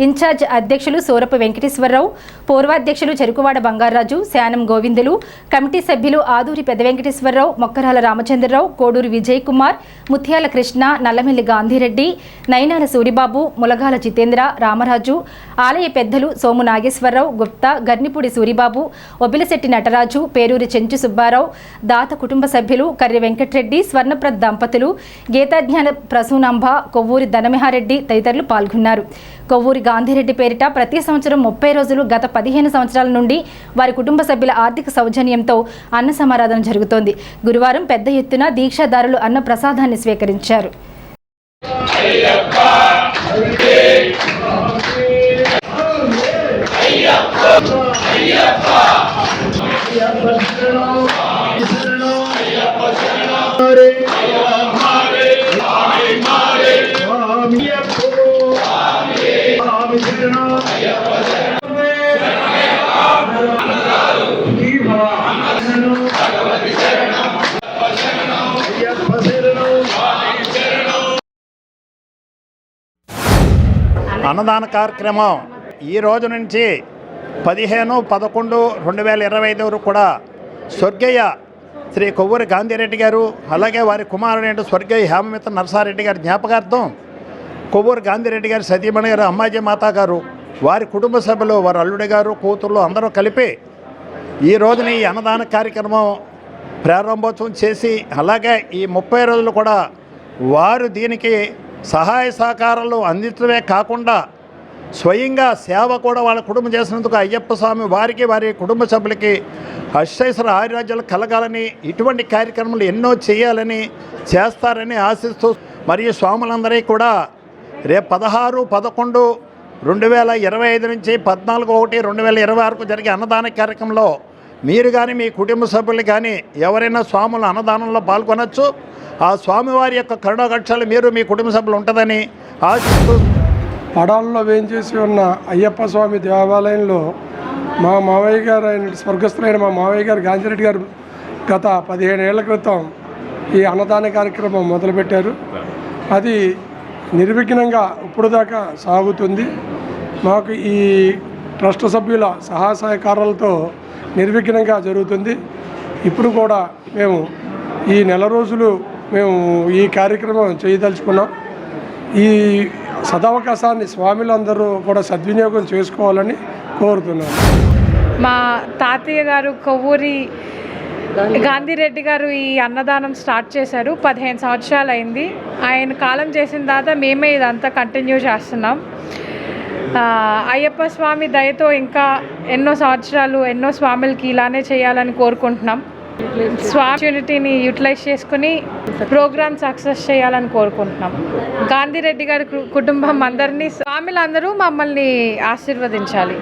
ఇన్ఛార్జ్ అధ్యక్షులు సూరపు వెంకటేశ్వరరావు, పూర్వాధ్యక్షులు చెరుకువాడ బంగారాజు, శానం గోవిందులు, కమిటీ సభ్యులు ఆదూరి పెద్ద వెంకటేశ్వరరావు, మొక్కరాల రామచంద్రరావు, కోడూరి విజయ్ కుమార్, ముత్యాల కృష్ణ, నల్లమిల్లి గాంధీరెడ్డి, నైనాల సూరిబాబు, ములగాల జితేంద్ర, రామరాజు, ఆలయ పెద్దలు సోము నాగేశ్వరరావు, గుప్తా, గర్నిపూడి సూరిబాబు, ఒబిలశెట్టి నటరాజు, పేరూరి చెంచు సుబ్బారావు, దాత కుటుంబ సభ్యులు కర్రి వెంకటరెడ్డి, స్వర్ణప్రద్ దంపతులు, గీతాజ్ఞాన ప్రసూనంబ, కొవ్వూరి ధనమిహారెడ్డి తదితరులు పాల్గొన్నారు. కొవ్వూరి గాంధీరెడ్డి పేరిట ప్రతి సంవత్సరం 30 రోజులు గత 15 సంవత్సరాల నుండి వారి కుటుంబ సభ్యుల ఆర్థిక సౌజన్యంతో అన్న సమారాధన జరుగుతోంది. గురువారం పెద్ద ఎత్తున దీక్షాదారులు అన్న ప్రసాదాన్ని స్వీకరించారు. అన్నదాన కార్యక్రమం ఈ రోజు నుంచి 15/11/2025 వరకు కూడా స్వర్గీయ శ్రీ కొవ్వూరి గాంధీరెడ్డి గారు, అలాగే వారి కుమారుడు స్వర్గీయ హేమమిత్ర నరసారెడ్డి గారి జ్ఞాపకార్థం కొవ్వూరు గాంధీరెడ్డి గారి సతీమణి గారు అమ్మాజీ మాత గారు, వారి కుటుంబ సభ్యులు, వారి అల్లుడి గారు, కూతుర్లు అందరూ కలిపి ఈ రోజున ఈ అన్నదాన కార్యక్రమం ప్రారంభోత్సవం చేసి, అలాగే ఈ 30 రోజులు కూడా వారు దీనికి సహాయ సహకారాలు అందించడమే కాకుండా స్వయంగా సేవ కూడా వాళ్ళ కుటుంబం చేసినందుకు అయ్యప్ప స్వామి వారికి, వారి కుటుంబ సభ్యులకి అష్టైశ్వర ఆయురాజ్యాలు కలగాలని, ఇటువంటి కార్యక్రమాలు ఎన్నో చేయాలని, చేస్తారని ఆశిస్తూ, మరియు స్వాములందరికీ కూడా రేపు 16/11/2025 నుంచి 14/1/2026 జరిగే అన్నదాన కార్యక్రమంలో మీరు కానీ మీ కుటుంబ సభ్యులు కానీ ఎవరైనా స్వాముల అన్నదానంలో పాల్గొనవచ్చు. ఆ స్వామివారి యొక్క కరుణాకటాక్షాలు మీరు మీ కుటుంబ సభ్యులు ఉంటుందని ఆశిస్తూ, పడాలలో వేయించేసి ఉన్న అయ్యప్ప స్వామి దేవాలయంలో మా మావయ్య గారు స్వర్గస్థులైన మా మావయ్య గారు గాంధీరెడ్డి గారు గత 15 ఏళ్ల క్రితం ఈ అన్నదాన కార్యక్రమం మొదలుపెట్టారు. అది నిర్విఘ్నంగా ఇప్పుడు దాకా సాగుతుంది. మాకు ఈ ట్రస్ట్ సభ్యుల సహాయ సహకారాలతో నిర్విఘ్నంగా జరుగుతుంది. ఇప్పుడు కూడా మేము ఈ నెల రోజులు మేము ఈ కార్యక్రమం చేయదలుచుకున్నాం. ఈ సదవకాశాన్ని స్వాములందరూ కూడా సద్వినియోగం చేసుకోవాలని కోరుతున్నాను. మా తాతయ్య గారు కొవ్వూరి గాంధీరెడ్డి గారు ఈ అన్నదానం స్టార్ట్ చేశారు. 15 సంవత్సరాలు అయింది. ఆయన కాలం చేసిన తర్వాత మేమే ఇదంతా కంటిన్యూ చేస్తున్నాం. అయ్యప్ప స్వామి దయతో ఇంకా ఎన్నో సంవత్సరాలు ఎన్నో స్వాములకి ఇలానే చేయాలని కోరుకుంటున్నాం. స్వామినిటీని యూటిలైజ్ చేసుకుని ప్రోగ్రామ్ సక్సెస్ చేయాలని కోరుకుంటున్నాం. గాంధీరెడ్డి గారి కుటుంబం అందరినీ, స్వాములందరూ మమ్మల్ని ఆశీర్వదించాలి.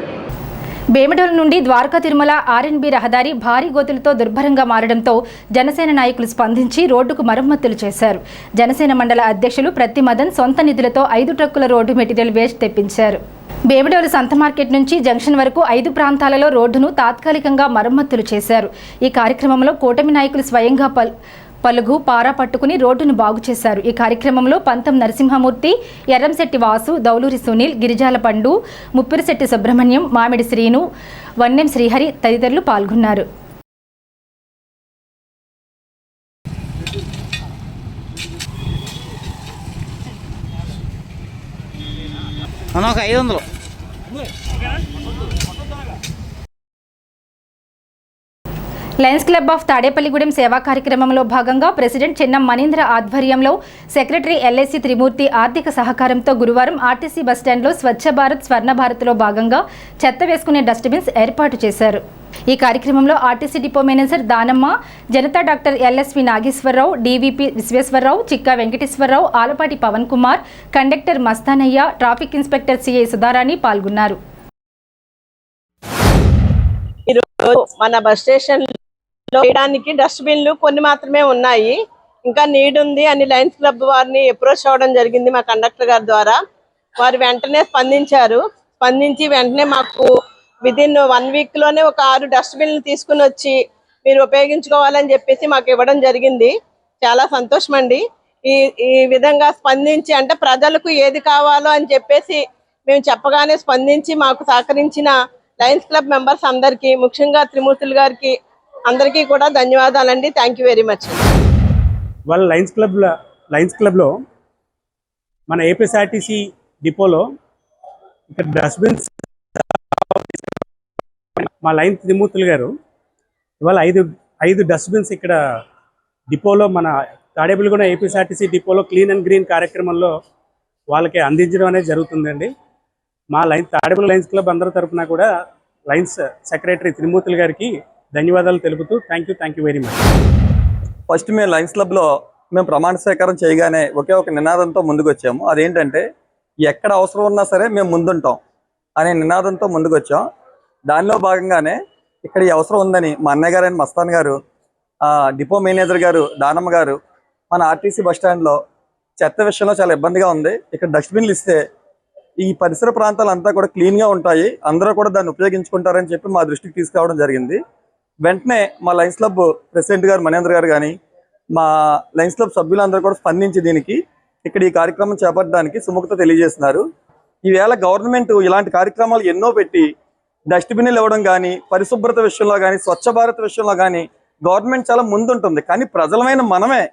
భీమడోలు నుండి ద్వారకా తిరుమల ఆర్ఎన్బి రహదారి భారీ గోతులతో దుర్భరంగా మారడంతో జనసేన నాయకులు స్పందించి రోడ్డుకు మరమ్మతులు చేశారు. జనసేన మండల అధ్యక్షులు ప్రతి మదన్ సొంత నిధులతో 5 ట్రక్కుల రోడ్డు మెటీరియల్ వేస్ట్ తెప్పించారు. భీమడోలు సంత మార్కెట్ నుంచి జంక్షన్ వరకు 5 ప్రాంతాలలో రోడ్డును తాత్కాలికంగా మరమ్మతులు చేశారు. ఈ కార్యక్రమంలో కూటమి నాయకులు స్వయంగా పలుగు పారా పట్టుకుని రోడ్డును బాగు చేశారు. ఈ కార్యక్రమంలో పంతం నరసింహమూర్తి, ఎర్రంశెట్టి వాసు, దౌలూరి సునీల్, గిరిజాల పండు, ముప్పిరిశెట్టి సుబ్రహ్మణ్యం, మామిడి శ్రీను, వన్నెం శ్రీహరి తదితరులు పాల్గొన్నారు. ఒక 500 లయన్స్ క్లబ్ ఆఫ్ తాడేపల్లిగూడెం సేవా కార్యక్రమంలో భాగంగా ప్రెసిడెంట్ చెన్నం మనీంద్ర ఆధ్వర్యంలో సెక్రటరీ ఎల్ఐసి త్రిమూర్తి ఆర్థిక సహకారంతో గురువారం ఆర్టీసీ బస్టాండ్లో స్వచ్ఛ భారత్ స్వర్ణ భారత్లో భాగంగా చెత్త వేసుకునే డస్ట్బిన్స్ ఏర్పాటు చేశారు. ఈ కార్యక్రమంలో RTC depot manager Danamma, Janata doctor LSV Nageswararao, DVP Visweswararao, Chikka Venkateswararao, Alapati Pavan Kumar, conductor Mastanaiah, traffic inspector CI Sudharani పాల్గొన్నారు. మన బస్ స్టేషన్ వేయడానికి డస్ట్బిన్లు కొన్ని మాత్రమే ఉన్నాయి. ఇంకా నీడ్ ఉంది అని లయన్స్ క్లబ్ వారిని అప్రోచ్ అవ్వడం జరిగింది మా కండక్టర్ గారి ద్వారా. వారు వెంటనే స్పందించి వెంటనే మాకు విదిన్ 1 వీక్ లోనే ఒక 6 డస్ట్బిన్లు తీసుకుని వచ్చి మీరు ఉపయోగించుకోవాలని చెప్పేసి మాకు ఇవ్వడం జరిగింది. చాలా సంతోషం అండి. ఈ విధంగా స్పందించి, అంటే ప్రజలకు ఏది కావాలో అని చెప్పేసి మేము చెప్పగానే స్పందించి మాకు సహకరించిన లయన్స్ క్లబ్ మెంబర్స్ అందరికీ, ముఖ్యంగా త్రిమూర్తులు గారికి అందరికీ కూడా ధన్యవాదాలండి. Thank you very much. వాళ్ళ లయన్స్ క్లబ్లో మన ఏపీఎస్ఆర్టీసీ డిపోలో ఇక్కడ డస్ట్బిన్స్ మా లైన్ త్రిమూర్తులు గారు ఇవాళ 5 డస్ట్బిన్స్ ఇక్కడ డిపోలో మన తాడేపల్లిగూడెం ఏపీఎస్ఆర్టీసీ డిపోలో క్లీన్ అండ్ గ్రీన్ కార్యక్రమంలో వాళ్ళకి అందించడం అనేది జరుగుతుందండి. మా తాడేపల్లి లయన్స్ క్లబ్ అందరి తరఫున కూడా లయన్స్ సెక్రటరీ త్రిమూర్తులు గారికి ధన్యవాదాలు తెలుపుతూ thank you very much. First మేము లయన్స్ క్లబ్లో మేము ప్రమాణ స్వీకారం చేయగానే ఒకే ఒక నినాదంతో ముందుకు వచ్చాము. అదేంటంటే ఎక్కడ అవసరం ఉన్నా సరే మేము ముందుంటాం అనే నినాదంతో ముందుకు వచ్చాం. దానిలో భాగంగానే ఇక్కడ ఈ అవసరం ఉందని మా అన్నయ్య గారు అయిన మస్తాన్ గారు, డిపో మేనేజర్ గారు దానమ్మ గారు మన ఆర్టీసీ బస్టాండ్లో చెత్త విషయంలో చాలా ఇబ్బందిగా ఉంది, ఇక్కడ డస్ట్బిన్లు ఇస్తే ఈ పరిసర ప్రాంతాలంతా కూడా క్లీన్గా ఉంటాయి, అందరూ కూడా దాన్ని ఉపయోగించుకుంటారని చెప్పి మా దృష్టికి తీసుకురావడం జరిగింది. వెంటనే మా లయన్స్ క్లబ్ ప్రెసిడెంట్ గారు మనేంద్ర గారు కానీ మా లయన్స్ క్లబ్ సభ్యులందరూ కూడా స్పందించి దీనికి ఇక్కడ ఈ కార్యక్రమం చేపట్టడానికి సుముఖత తెలియజేస్తున్నారు. ఈవేళ గవర్నమెంట్ ఇలాంటి కార్యక్రమాలు ఎన్నో పెట్టి డస్ట్బిన్లు ఇవ్వడం కానీ, పరిశుభ్రత విషయంలో కానీ, స్వచ్ఛ భారత్ విషయంలో కానీ గవర్నమెంట్ చాలా ముందుంటుంది. కానీ ప్రజలమైన మనమే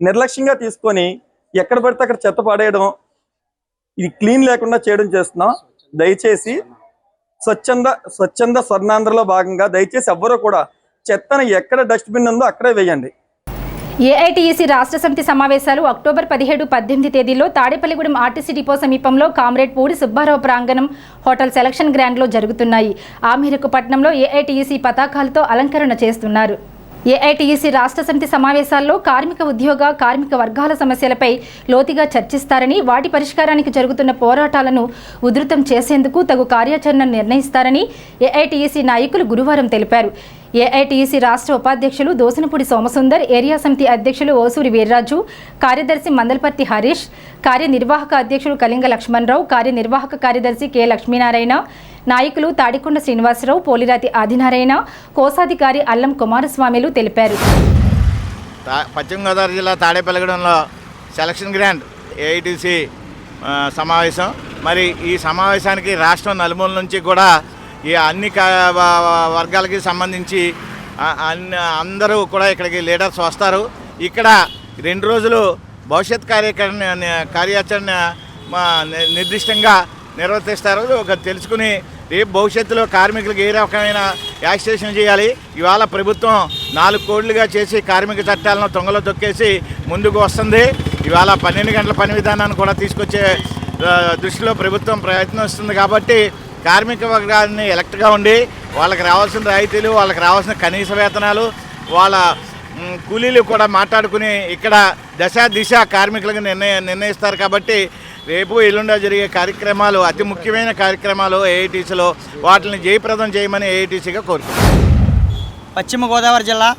నిర్లక్ష్యంగా తీసుకొని ఎక్కడ పడితే అక్కడ చెత్త పడేయడం, ఇది క్లీన్ లేకుండా చేయడం చేస్తున్నాం. దయచేసి స్వచ్ఛంద స్వర్ణాంధ్రలో భాగంగా దయచేసి ఎవ్వరూ కూడా చెత్తను ఎక్కడ డస్ట్బిన్ ఉందో అక్కడే వేయండి. ఏఐటీయూసీ రాష్ట్ర సమితి సమావేశాలు అక్టోబర్ 17-18 తేదీల్లో తాడేపల్లిగూడెం ఆర్టీసీ డిపో సమీపంలో కామ్రేడ్ పూడి సుబ్బారావు ప్రాంగణం హోటల్ సెలక్షన్ గ్రాండ్లో జరుగుతున్నాయి. ఆ మేరకు పట్టణంలో ఏఐటీయూసీ పతాకాలతో అలంకరణ చేస్తున్నారు. ఏఐటీయూసీ రాష్ట్ర సమితి సమావేశాల్లో కార్మిక వర్గాల సమస్యలపై లోతుగా చర్చిస్తారని, వాటి పరిష్కారానికి జరుగుతున్న పోరాటాలను ఉధృతం చేసేందుకు తగు కార్యాచరణను నిర్ణయిస్తారని ఏఐటీయూసీ నాయకులు గురువారం తెలిపారు. ఏఐటీయూసీ రాష్ట్ర ఉపాధ్యక్షులు దోసనపూడి సోమసుందర్, ఏరియా సమితి అధ్యక్షులు ఓసూరి వీర్రాజు, కార్యదర్శి మందలపర్తి హరీష్, కార్యనిర్వాహక అధ్యక్షులు కళింగ లక్ష్మణరావు, కార్యనిర్వాహక కార్యదర్శి కె లక్ష్మీనారాయణ, నాయకులు తాడికొండ శ్రీనివాసరావు, పోలిరాతి ఆదినారాయణ, కోశాధికారి అల్లం కుమారస్వామిలు తెలిపారు. పశ్చిమ గోదావరి జిల్లా తాడేపల్లిగూడెంలో సెలక్షన్ గ్రాండ్ ఏఐటీసీ సమావేశం. మరి ఈ సమావేశానికి రాష్ట్రం నలుమూల నుంచి కూడా ఈ అన్ని వర్గాలకి సంబంధించి అందరూ కూడా ఇక్కడికి లీడర్స్ వస్తారు. ఇక్కడ 2 రోజులు భవిష్యత్ కార్యాచరణ నిర్దిష్టంగా నిర్వర్తిస్తారు. తెలుసుకుని రేపు భవిష్యత్తులో కార్మికులకు ఏ రకమైన యాక్సిడేషన్ చేయాలి. ఇవాళ ప్రభుత్వం 4 కోట్లుగా చేసి కార్మిక చట్టాలను తొంగలో తొక్కేసి ముందుకు వస్తుంది. ఇవాళ 12 గంటల పని విధానాన్ని కూడా తీసుకొచ్చే దృష్టిలో ప్రభుత్వం ప్రయత్నిస్తుంది. కాబట్టి కార్మిక వర్గాన్ని ఎలక్ట్గా ఉండి వాళ్ళకి రావాల్సిన రాయితీలు, వాళ్ళకి రావాల్సిన కనీస వేతనాలు, వాళ్ళ కూలీలు కూడా మాట్లాడుకుని ఇక్కడ దిశ కార్మికులకు నిర్ణయిస్తారు. కాబట్టి రేపు ఎల్లుండా జరిగే కార్యక్రమాలు అతి ముఖ్యమైన కార్యక్రమాలు ఏఐటీసీలో, వాటిని జయప్రదం చేయమని ఏఐటీసీగా కోరుతున్నాను. పశ్చిమ గోదావరి జిల్లా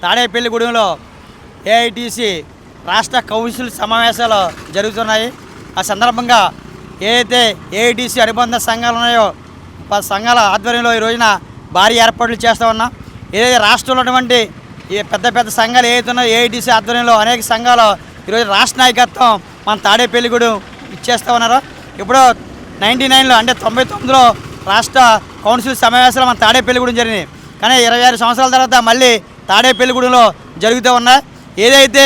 తాడేపల్లిగూడెంలో ఏఐటీసీ రాష్ట్ర కౌన్సిల్ సమావేశాలు జరుగుతున్నాయి. ఆ సందర్భంగా ఏదైతే ఏఐటీసీ అనుబంధ సంఘాలు ఉన్నాయో 10 సంఘాల ఆధ్వర్యంలో ఈ రోజున భారీ ఏర్పాట్లు చేస్తూ ఉన్నాం. ఏదైతే రాష్ట్రంలో ఉన్నటువంటి ఈ పెద్ద సంఘాలు ఏదైతే ఉన్నాయో ఏఐటీసీ ఆధ్వర్యంలో అనేక సంఘాలు ఈరోజు రాష్ట్ర నాయకత్వం మన తాడేపల్లిగూడెం ఇచ్చేస్తూ ఉన్నారు. ఇప్పుడు 99లో అంటే 99లో రాష్ట్ర కౌన్సిల్ సమావేశాలు మన తాడేపల్లిగూడెం జరిగినాయి. కానీ 26 సంవత్సరాల తర్వాత మళ్ళీ తాడేపల్లిగూడెంలో జరుగుతూ ఉన్నాయి. ఏదైతే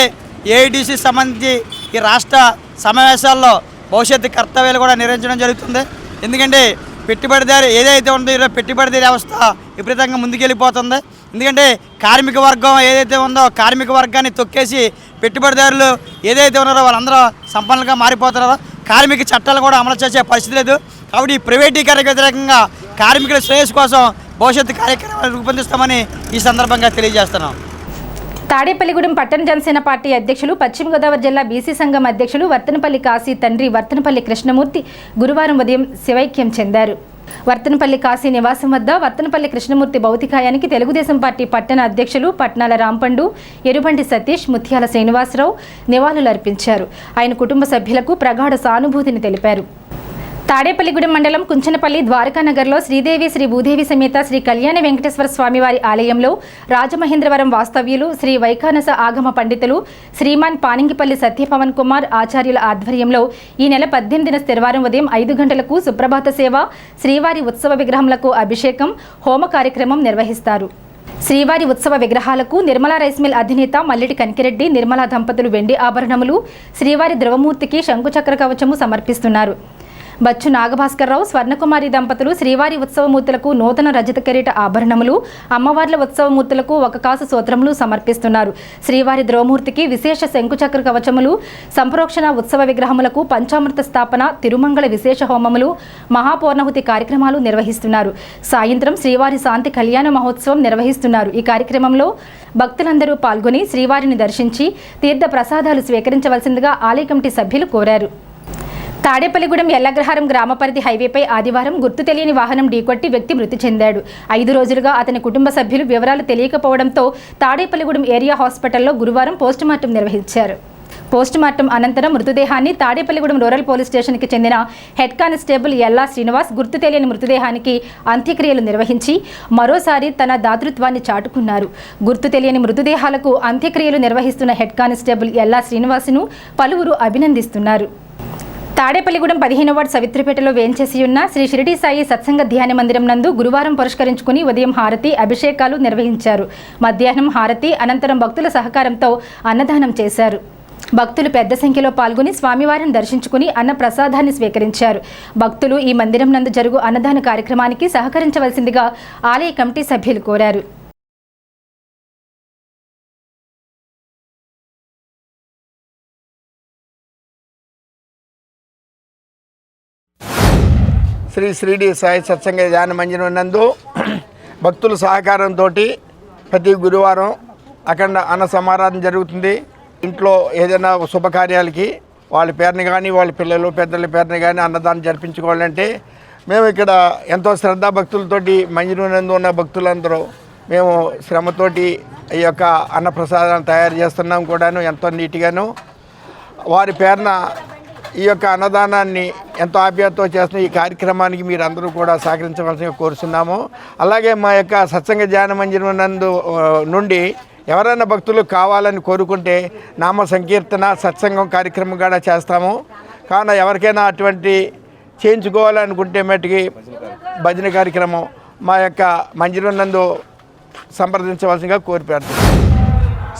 ఏఐటీసీ సంబంధించి ఈ రాష్ట్ర సమావేశాల్లో భవిష్యత్తు కర్తవ్యాలు కూడా నిర్వహించడం జరుగుతుంది. ఎందుకంటే పెట్టుబడిదారు ఏదైతే ఉందో ఈరోజు పెట్టుబడిదారు వ్యవస్థ విపరీతంగా ముందుకెళ్ళిపోతుంది. ఎందుకంటే కార్మిక వర్గం ఏదైతే ఉందో కార్మిక వర్గాన్ని తొక్కేసి పెట్టుబడిదారులు ఏదైతే ఉన్నారో వాళ్ళందరూ సంపన్నులుగా మారిపోతున్నారో కార్మిక చట్టాలు కూడా అమలు చేసే పరిస్థితి లేదు. కాబట్టి ఈ ప్రైవేటీకరణకు వ్యతిరేకంగా కార్మికుల శ్రేయస్సు కోసం భవిష్యత్తు కార్యక్రమాలు రూపొందిస్తామని ఈ సందర్భంగా తెలియజేస్తున్నాం. తాడేపల్లిగూడెం పట్టణ జనసేన పార్టీ అధ్యక్షులు, పశ్చిమ గోదావరి జిల్లా బీసీ సంఘం అధ్యక్షులు వర్తనపల్లి కాశీ తండ్రి వర్తనపల్లి కృష్ణమూర్తి గురువారం ఉదయం శివైక్యం చెందారు. వర్తనపల్లి కాశీ నివాసం వద్ద వర్తనపల్లి కృష్ణమూర్తి భౌతికాయానికి తెలుగుదేశం పార్టీ పట్టణ అధ్యక్షులు పట్నాల రాంపండు, ఎరుబండి సతీష్, ముత్యాల శ్రీనివాసరావు నివాళులర్పించారు. ఆయన కుటుంబ సభ్యులకు ప్రగాఢ సానుభూతిని తెలిపారు. తాడేపల్లిగూడెం మండలం కుంచనపల్లి ద్వారకానగర్లో శ్రీదేవి శ్రీ భూదేవి సమేత శ్రీ కళ్యాణ వెంకటేశ్వర స్వామివారి ఆలయంలో రాజమహేంద్రవరం వాస్తవ్యులు శ్రీ వైఖానస ఆగమ పండితులు శ్రీమాన్ పానింగిపల్లి సత్యపవన్ కుమార్ ఆచార్యుల ఆధ్వర్యంలో ఈ నెల 18న స్థిరవారం ఉదయం 5 గంటలకు సుప్రభాత సేవ, శ్రీవారి ఉత్సవ విగ్రహములకు అభిషేకం, హోమ కార్యక్రమం నిర్వహిస్తారు. శ్రీవారి ఉత్సవ విగ్రహాలకు నిర్మలా రైస్ మిల్ అధినేత మల్లిటి కనికిరెడ్డి, నిర్మలా దంపతులు వెండి ఆభరణములు, శ్రీవారి ద్రవమూర్తికి శంకుచక్ర కవచము సమర్పిస్తున్నారు. బచ్చు నాగభాస్కర్రావు, స్వర్ణకుమారి దంపతులు శ్రీవారి ఉత్సవమూర్తులకు నూతన రజత కిరీట ఆభరణములు, అమ్మవార్ల ఉత్సవమూర్తులకు 1 కాసు సూత్రములు సమర్పిస్తున్నారు. శ్రీవారి ద్రవమూర్తికి విశేష శంకుచక్ర కవచములు, సంప్రోక్షణ ఉత్సవ విగ్రహములకు పంచామృత స్థాపన, తిరుమంగళ విశేష హోమములు, మహాపూర్ణహుతి కార్యక్రమాలు నిర్వహిస్తున్నారు. సాయంత్రం శ్రీవారి శాంతి కళ్యాణ మహోత్సవం నిర్వహిస్తున్నారు. ఈ కార్యక్రమంలో భక్తులందరూ పాల్గొని శ్రీవారిని దర్శించి తీర్థ ప్రసాదాలు స్వీకరించవలసిందిగా ఆలయ కమిటీ సభ్యులు కోరారు. తాడేపల్లిగూడెం ఎల్లగ్రహారం గ్రామ పరిధి హైవేపై ఆదివారం గుర్తు తెలియని వాహనం ఢీకొట్టి వ్యక్తి మృతి చెందాడు. 5 రోజులుగా అతని కుటుంబ సభ్యులు వివరాలు తెలియకపోవడంతో తాడేపల్లిగూడెం ఏరియా హాస్పిటల్లో గురువారం పోస్టుమార్టం నిర్వహించారు. పోస్టుమార్టం అనంతరం మృతదేహాన్ని తాడేపల్లిగూడెం రూరల్ పోలీస్ స్టేషన్కి చెందిన హెడ్ కానిస్టేబుల్ ఎల్లా శ్రీనివాస్ గుర్తు తెలియని మృతదేహానికి అంత్యక్రియలు నిర్వహించి మరోసారి తన దాతృత్వాన్ని చాటుకున్నారు. గుర్తు తెలియని మృతదేహాలకు అంత్యక్రియలు నిర్వహిస్తున్న హెడ్ కానిస్టేబుల్ ఎల్లా శ్రీనివాస్ను పలువురు అభినందిస్తున్నారు. తాడేపల్లిగూడెం 15వ వార్డు సవిత్రిపేటలో వేంచేసి ఉన్న శ్రీ షిరిడి సాయి సత్సంగ ధ్యాన మందిరం నందు గురువారం పురస్కరించుకుని ఉదయం హారతి అభిషేకాలు నిర్వహించారు. మధ్యాహ్నం హారతి అనంతరం భక్తుల సహకారంతో అన్నదానం చేశారు. భక్తులు పెద్ద సంఖ్యలో పాల్గొని స్వామివారిని దర్శించుకుని అన్న ప్రసాదాన్ని స్వీకరించారు. భక్తులు ఈ మందిరం నందు జరుగు అన్నదాన కార్యక్రమానికి సహకరించవలసిందిగా ఆలయ కమిటీ సభ్యులు కోరారు. శ్రీ షిరిడి సాయి సత్సంగ ధ్యాన మందిరం నందు భక్తుల సహకారంతో ప్రతి గురువారం అఖండ అన్న సమారాధన జరుగుతుంది. ఇంట్లో ఏదైనా శుభకార్యాలకి వాళ్ళ పేరుని కానీ వాళ్ళ పిల్లలు పెద్దల పేరుని కానీ అన్నదానం జరిపించుకోవాలంటే మేము ఇక్కడ ఎంతో శ్రద్ధాభక్తులతోటి మందిరం నందు ఉన్న భక్తులందరూ మేము శ్రమతోటి ఈ యొక్క అన్నప్రసాదాన్ని తయారు చేస్తున్నాం కూడాను. ఎంతో నీట్గాను వారి పేరున ఈ యొక్క అన్నదానాన్ని ఎంతో ఆప్యాయతతో చేస్తున్న ఈ కార్యక్రమానికి మీరు అందరూ కూడా సహకరించవలసిందిగా కోరుతున్నాము. అలాగే మా యొక్క సత్సంగ ధ్యాన మందిరం నందు నుండి ఎవరైనా భక్తులు కావాలని కోరుకుంటే నామ సంకీర్తన సత్సంగం కార్యక్రమం కూడా చేస్తాము. కావున ఎవరికైనా అటువంటి చేయించుకోవాలనుకుంటే మట్టుకి భజన కార్యక్రమం మా యొక్క మందిరం నందు సంప్రదించవలసిందిగా కోరిపెడుతున్నాం.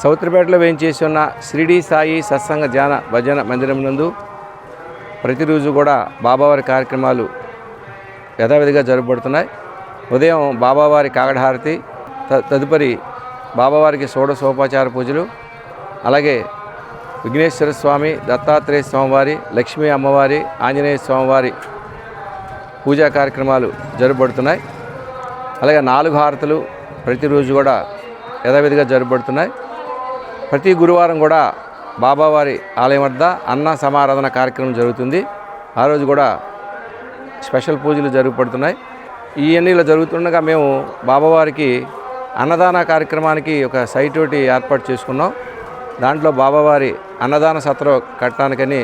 సౌత్రిపేటలో వేయించేసి ఉన్న షిరిడి సాయి సత్సంగ ధ్యాన భజన మందిరం నందు ప్రతిరోజు కూడా బాబావారి కార్యక్రమాలు యథావిధిగా జరగబడుతున్నాయి. ఉదయం బాబావారి కాగడహారతి, తదుపరి బాబావారికి షోడశోపచార పూజలు, అలాగే విఘ్నేశ్వర స్వామి, దత్తాత్రేయ స్వామివారి, లక్ష్మీ అమ్మవారి, ఆంజనేయ స్వామివారి పూజా కార్యక్రమాలు జరగబడుతున్నాయి. అలాగే 4 హారతులు ప్రతిరోజు కూడా యథావిధిగా జరగబడుతున్నాయి. ప్రతి గురువారం కూడా బాబావారి ఆలయం వద్ద అన్న సమారాధన కార్యక్రమం జరుగుతుంది. ఆ రోజు కూడా స్పెషల్ పూజలు జరుగుపడుతున్నాయి. ఈ ఎన్నికలు జరుగుతుండగా మేము బాబావారికి అన్నదాన కార్యక్రమానికి ఒక సైట్ ఒకటి ఏర్పాటు చేసుకున్నాం. దాంట్లో బాబావారి అన్నదాన సత్రం కట్టడానికని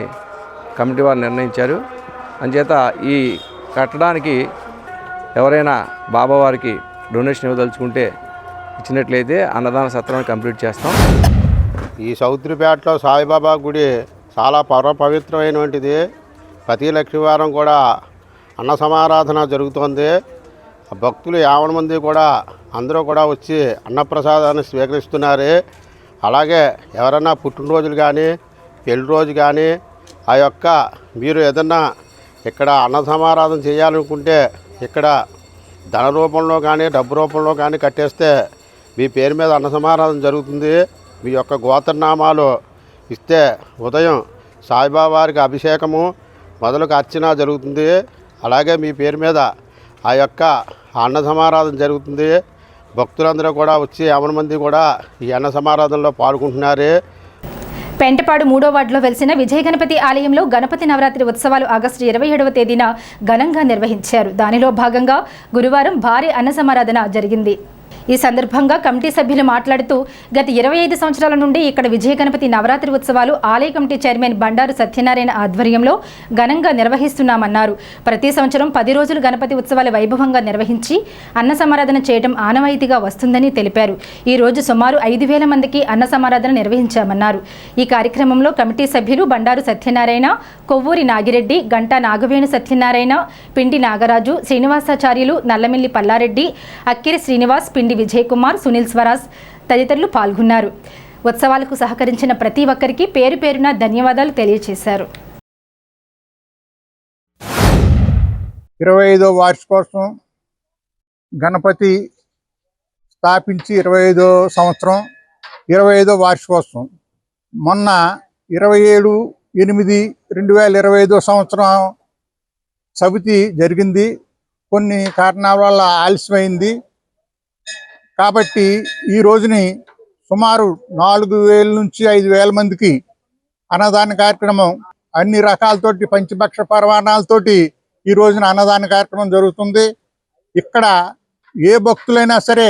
కమిటీ వారు నిర్ణయించారు. అంచేత ఈ కట్టడానికి ఎవరైనా బాబావారికి డొనేషన్ ఇవ్వదలుచుకుంటే ఇచ్చినట్లయితే అన్నదాన సత్రాన్ని కంప్లీట్ చేస్తాం. ఈ సౌత్రిపేటలో సాయిబాబా గుడి చాలా పవిత్రమైనటువంటిది. ప్రతి లక్షవారం కూడా అన్న సమారాధన జరుగుతోంది. భక్తులు 50 మంది కూడా అందరూ కూడా వచ్చి అన్నప్రసాదాన్ని స్వీకరిస్తున్నారు. అలాగే ఎవరన్నా పుట్టినరోజులు కానీ పెళ్లి రోజు కానీ ఆ యొక్క మీరు ఏదన్నా ఇక్కడ అన్న సమారాధన చేయాలనుకుంటే ఇక్కడ ధన రూపంలో కానీ డబ్బు రూపంలో కానీ కట్టేస్తే మీ పేరు మీద అన్న సమారాధన జరుగుతుంది. మీ యొక్క గోత్రనామాలు ఇస్తే ఉదయం సాయిబాబా వారికి అభిషేకము మొదలుగా అర్చన జరుగుతుంది. అలాగే మీ పేరు మీద ఆ యొక్క అన్న సమారాధన జరుగుతుంది. భక్తులందరూ కూడా వచ్చి 50 మంది కూడా ఈ అన్న సమారాధనలో పాల్గొంటున్నారు. పెంటపాడు 3వ వార్డులో వెలిసిన విజయ గణపతి ఆలయంలో గణపతి నవరాత్రి ఉత్సవాలు ఆగస్టు 27వ తేదీన ఘనంగా నిర్వహించారు. దానిలో భాగంగా గురువారం భారీ అన్న సమారాధన జరిగింది. ఈ సందర్భంగా కమిటీ సభ్యులు మాట్లాడుతూ గత 25 సంవత్సరాల నుండి ఇక్కడ విజయ గణపతి నవరాత్రి ఉత్సవాలు ఆలయ కమిటీ చైర్మన్ బండారు సత్యనారాయణ ఆధ్వర్యంలో ఘనంగా నిర్వహిస్తున్నామన్నారు. ప్రతి సంవత్సరం 10 రోజులు గణపతి ఉత్సవాలు వైభవంగా నిర్వహించి అన్న సమారాధన చేయడం ఆనవాయితీగా వస్తుందని తెలిపారు. ఈ రోజు సుమారు 5,000 మందికి అన్న సమారాధన నిర్వహించామన్నారు. ఈ కార్యక్రమంలో కమిటీ సభ్యులు బండారు సత్యనారాయణ, కొవ్వూరి నాగిరెడ్డి, గంటా నాగవేణు సత్యనారాయణ, పిండి నాగరాజు, శ్రీనివాసాచార్యులు, నల్లమిల్లి పల్లారెడ్డి, అక్కిరి శ్రీనివాస్, పిండి విజయ్ కుమార్, సునీల్ స్వరాజ్ తదితరులు పాల్గొన్నారు. ఉత్సవాలకు సహకరించిన ప్రతి ఒక్కరికి పేరు పేరున ధన్యవాదాలు తెలియజేశారు. 25వ వార్షికోత్సవం గణపతి స్థాపించి 25వ సంవత్సరం 25వ వార్షికోత్సవం మొన్న 27/8/2025 సంవత్సరం సమితి జరిగింది. కొన్ని కారణాల వల్ల ఆలస్యమైంది. కాబట్టి ఈ రోజుని సుమారు 4,000 నుంచి 5,000 మందికి అన్నదాన కార్యక్రమం అన్ని రకాలతోటి పంచభక్ష పరమాణాలతోటి ఈ రోజున అన్నదాన కార్యక్రమం జరుగుతుంది. ఇక్కడ ఏ భక్తులైనా సరే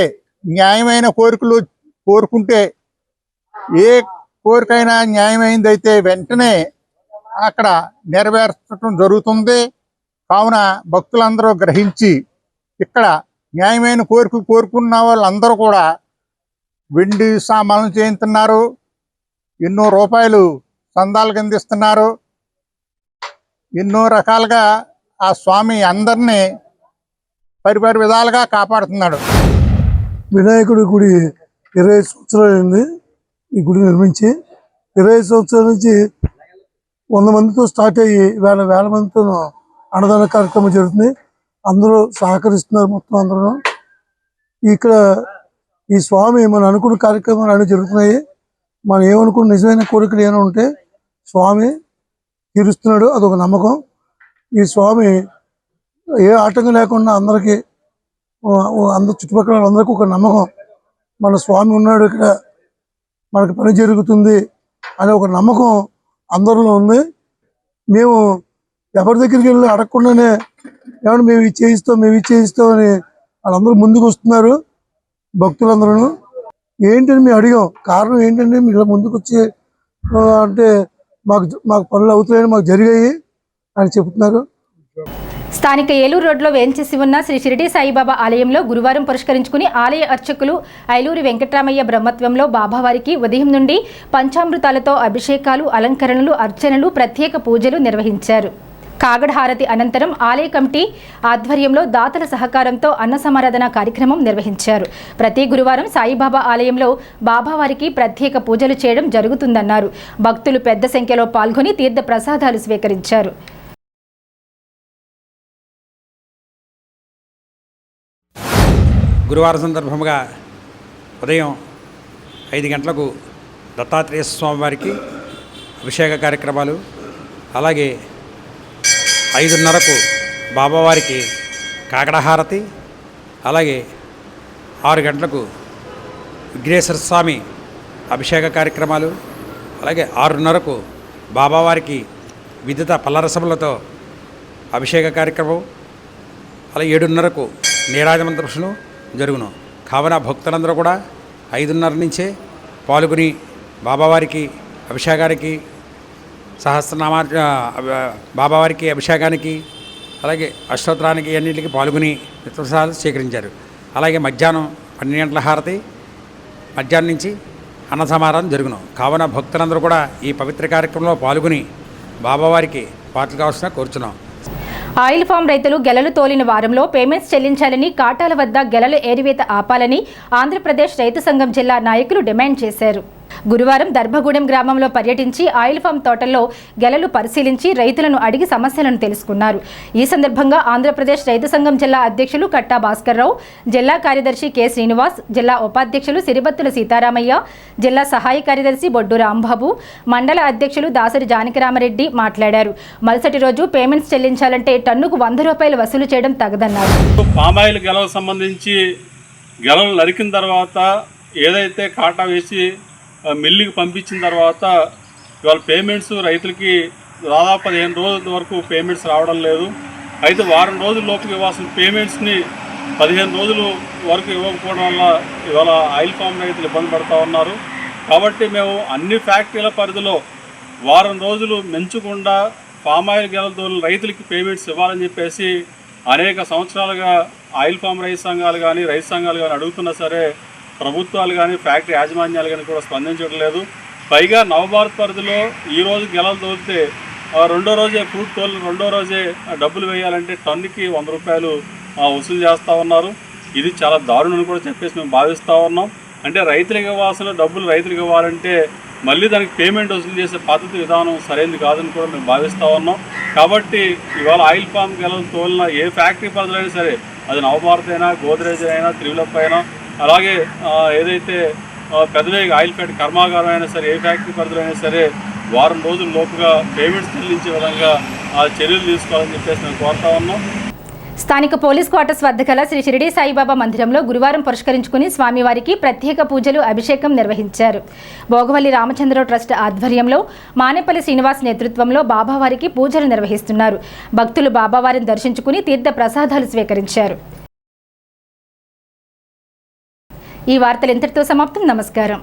న్యాయమైన కోరికలు కోరుకుంటే ఏ కోరికైనా న్యాయమైనదైతే వెంటనే అక్కడ నెరవేర్చడం జరుగుతుంది. కావున భక్తులందరూ గ్రహించి ఇక్కడ న్యాయమైన కోరుకున్న వాళ్ళందరూ కూడా వెండి సామాన్లు చేయించుతున్నారు. ఎన్నో రూపాయలు చందాలకు అందిస్తున్నారు. ఎన్నో రకాలుగా ఆ స్వామి అందరినీ పరిపరి విధాలుగా కాపాడుతున్నాడు. వినాయకుడి గుడి 20 సంవత్సరాలు అయింది ఈ గుడి నిర్మించి. 20 సంవత్సరాల నుంచి 100 మందితో స్టార్ట్ అయ్యి వేల మందితో అన్నదాన కార్యక్రమం జరుగుతుంది. అందరూ సహకరిస్తున్నారు. మొత్తం అందరూ ఇక్కడ ఈ స్వామి మనం అనుకున్న కార్యక్రమాలు అన్నీ జరుగుతున్నాయి. మనం ఏమనుకున్న నిజమైన కోరికలు ఏమైనా ఉంటే స్వామి తీరుస్తున్నాడు. అదొక నమ్మకం. ఈ స్వామి ఏ ఆటంకం లేకుండా అందరికీ అందరు చుట్టుపక్కల అందరికీ ఒక నమ్మకం, మన స్వామి ఉన్నాడు ఇక్కడ, మనకి పని జరుగుతుంది అనే ఒక నమ్మకం అందరిలో ఉంది. మేము ఎవరి దగ్గరికి వెళ్ళి అడగకుండానే ఏమన్నా మేము ఇది చేయిస్తాం అని వాళ్ళందరూ ముందుకు వస్తున్నారు. భక్తులందరూ ఏంటని మేము అడిగాం. కారణం ఏంటంటే మీరు ముందుకు వచ్చి అంటే మాకు పనులు అవుతాయని మాకు జరిగాయి అని చెప్తున్నారు. స్థానిక ఏలూరు రోడ్లో వేంచేసి ఉన్న శ్రీ షిరిడి సాయిబాబా ఆలయంలో గురువారం పురస్కరించుకుని ఆలయ అర్చకులు ఐలూరి వెంకటరామయ్య బ్రహ్మత్వంలో బాబావారికి ఉదయం నుండి పంచామృతాలతో అభిషేకాలు, అలంకరణలు, అర్చనలు, ప్రత్యేక పూజలు నిర్వహించారు. కాగడ హారతి అనంతరం ఆలయ కమిటీ ఆధ్వర్యంలో దాతల సహకారంతో అన్న సమారాధన కార్యక్రమం నిర్వహించారు. ప్రతి గురువారం సాయిబాబా ఆలయంలో బాబావారికి ప్రత్యేక పూజలు చేయడం జరుగుతుందన్నారు. భక్తులు పెద్ద సంఖ్యలో పాల్గొని తీర్థ ప్రసాదాలు స్వీకరించారు. గురువారం సందర్భంగా ఉదయం 5 గంటలకు దత్తాత్రేయ స్వామివారికి అభిషేక కార్యక్రమాలు, అలాగే 5:30కు బాబావారికి కాకడహారతి, అలాగే 6 గంటలకు విఘ్నేశ్వర స్వామి అభిషేక కార్యక్రమాలు, అలాగే 6:30కు బాబావారికి విద్యుత పల్లరసములతో అభిషేక కార్యక్రమం, అలాగే 7:30కు నీరాజమంత్ర దర్శనం జరుగును. కావున భక్తులందరూ కూడా 5:30 నుంచే పాల్గొని బాబావారికి అభిషేకానికి సహస్రనామా బాబావారికి అభిషేకానికి అలాగే అష్టోత్తరానికి అన్నింటికి పాల్గొని నిత్యప్రసాదాలు స్వీకరించారు. అలాగే మధ్యాహ్నం 12 గంటల హారతి, మధ్యాహ్నం నుంచి అన్న సమారాధన జరుగును. కావున భక్తులందరూ కూడా ఈ పవిత్ర కార్యక్రమంలో పాల్గొని బాబావారికి పాటలు కావాల్సిన కోరుచున్నాం. ఆయిల్ ఫామ్ రైతులు గెలలు తోలిన వారంలో పేమెంట్స్ చెల్లించాలని, కాటాల వద్ద గెలల ఏరివేత ఆపాలని ఆంధ్రప్రదేశ్ రైతు సంఘం జిల్లా నాయకులు డిమాండ్ చేశారు. గురువారం దర్భగూడెం గ్రామంలో పర్యటించి ఆయిల్ ఫామ్ తోటల్లో గెలలు పరిశీలించి రైతులను అడిగి సమస్యలను తెలుసుకున్నారు. ఈ సందర్భంగా ఆంధ్రప్రదేశ్ రైతు సంఘం జిల్లా అధ్యక్షులు కట్టా భాస్కర్రావు, జిల్లా కార్యదర్శి కె శ్రీనివాస్, జిల్లా ఉపాధ్యక్షులు సిరిబత్తుల సీతారామయ్య, జిల్లా సహాయ కార్యదర్శి బొడ్డు రాంబాబు, మండల అధ్యక్షులు దాసరి జానకిరామరెడ్డి మాట్లాడారు. మరుసటి రోజు పేమెంట్స్ చెల్లించాలంటే టన్నుకు 100 రూపాయలు వసూలు చేయడం తగదన్నారు. పామాయిల్ గెలలకు సంబంధించి గెలలు నరికిన తర్వాత ఏదైతే కాటా వేసి మిల్లుకి పంపించిన తర్వాత ఇవాళ పేమెంట్స్ రైతులకి దాదాపు 15 రోజుల వరకు పేమెంట్స్ రావడం లేదు. అయితే వారం రోజుల లోపు ఇవ్వాల్సిన పేమెంట్స్ని 15 రోజుల వరకు ఇవ్వకపోవడం వల్ల ఇవాళ ఆయిల్ ఫామ్ రైతులు ఇబ్బంది పడుతూ ఉన్నారు. కాబట్టి మేము అన్ని ఫ్యాక్టరీల పరిధిలో వారం రోజులు మెంచకుండా పామాయిల్ గెలతో రైతులకి పేమెంట్స్ ఇవ్వాలని చెప్పేసి అనేక సంవత్సరాలుగా ఆయిల్ ఫామ్ రైతు సంఘాలు కానీ రైతు సంఘాలు కానీ అడుగుతున్నా సరే ప్రభుత్వాలు కానీ ఫ్యాక్టరీ యాజమాన్యాలు కానీ కూడా స్పందించడం లేదు. పైగా నవభారత్ పరిధిలో ఈరోజు గెలలు తోలితే రెండో రోజే ఫ్రూట్ తోలి రెండో రోజే డబ్బులు వేయాలంటే టన్నుకి 100 రూపాయలు వసూలు చేస్తూ ఉన్నారు. ఇది చాలా దారుణం కూడా చెప్పేసి మేము భావిస్తూ ఉన్నాం. అంటే రైతులకు ఇవ్వాల్సిన డబ్బులు రైతులకు ఇవ్వాలంటే మళ్ళీ దానికి పేమెంట్ వసూలు చేసే పద్ధతి విధానం సరైనది కాదని కూడా మేము భావిస్తూ ఉన్నాం. కాబట్టి ఇవాళ ఆయిల్ ఫామ్ గెలలు తోలిన ఏ ఫ్యాక్టరీ పరిధిలో అయినా సరే, అది నవభారత్ అయినా, గోద్రేజ్ అయినా, త్రివిలప్ అయినా, అలాగే ఏదైతే పెద్దవేగ ఆయిల్ ఫ్యాక్టరీ కర్మాగారం అయినా సరే, ఏ ఫ్యాక్టరీ పరిధిలో అయినా సరే వారం రోజుల లోపుగా పేమెంట్స్ చెల్లించే విధంగా చర్యలు తీసుకోవాలని చెప్పేసి మేము కోరుతా ఉన్నాం. స్థానిక పోలీస్ క్వార్టర్స్ వద్ద గల శ్రీ షిరిడి సాయిబాబా మందిరంలో గురువారం పురస్కరించుకుని స్వామివారికి ప్రత్యేక పూజలు, అభిషేకం నిర్వహించారు. భోగవల్లి రామచంద్రరావు ట్రస్ట్ ఆధ్వర్యంలో మానేపల్లి శ్రీనివాస్ నేతృత్వంలో బాబావారికి పూజలు నిర్వహిస్తున్నారు. భక్తులు బాబావారిని దర్శించుకుని తీర్థ ప్రసాదాలు స్వీకరించారు. ఈ వార్తలు ఇంతటితో సమాప్తం. నమస్కారం.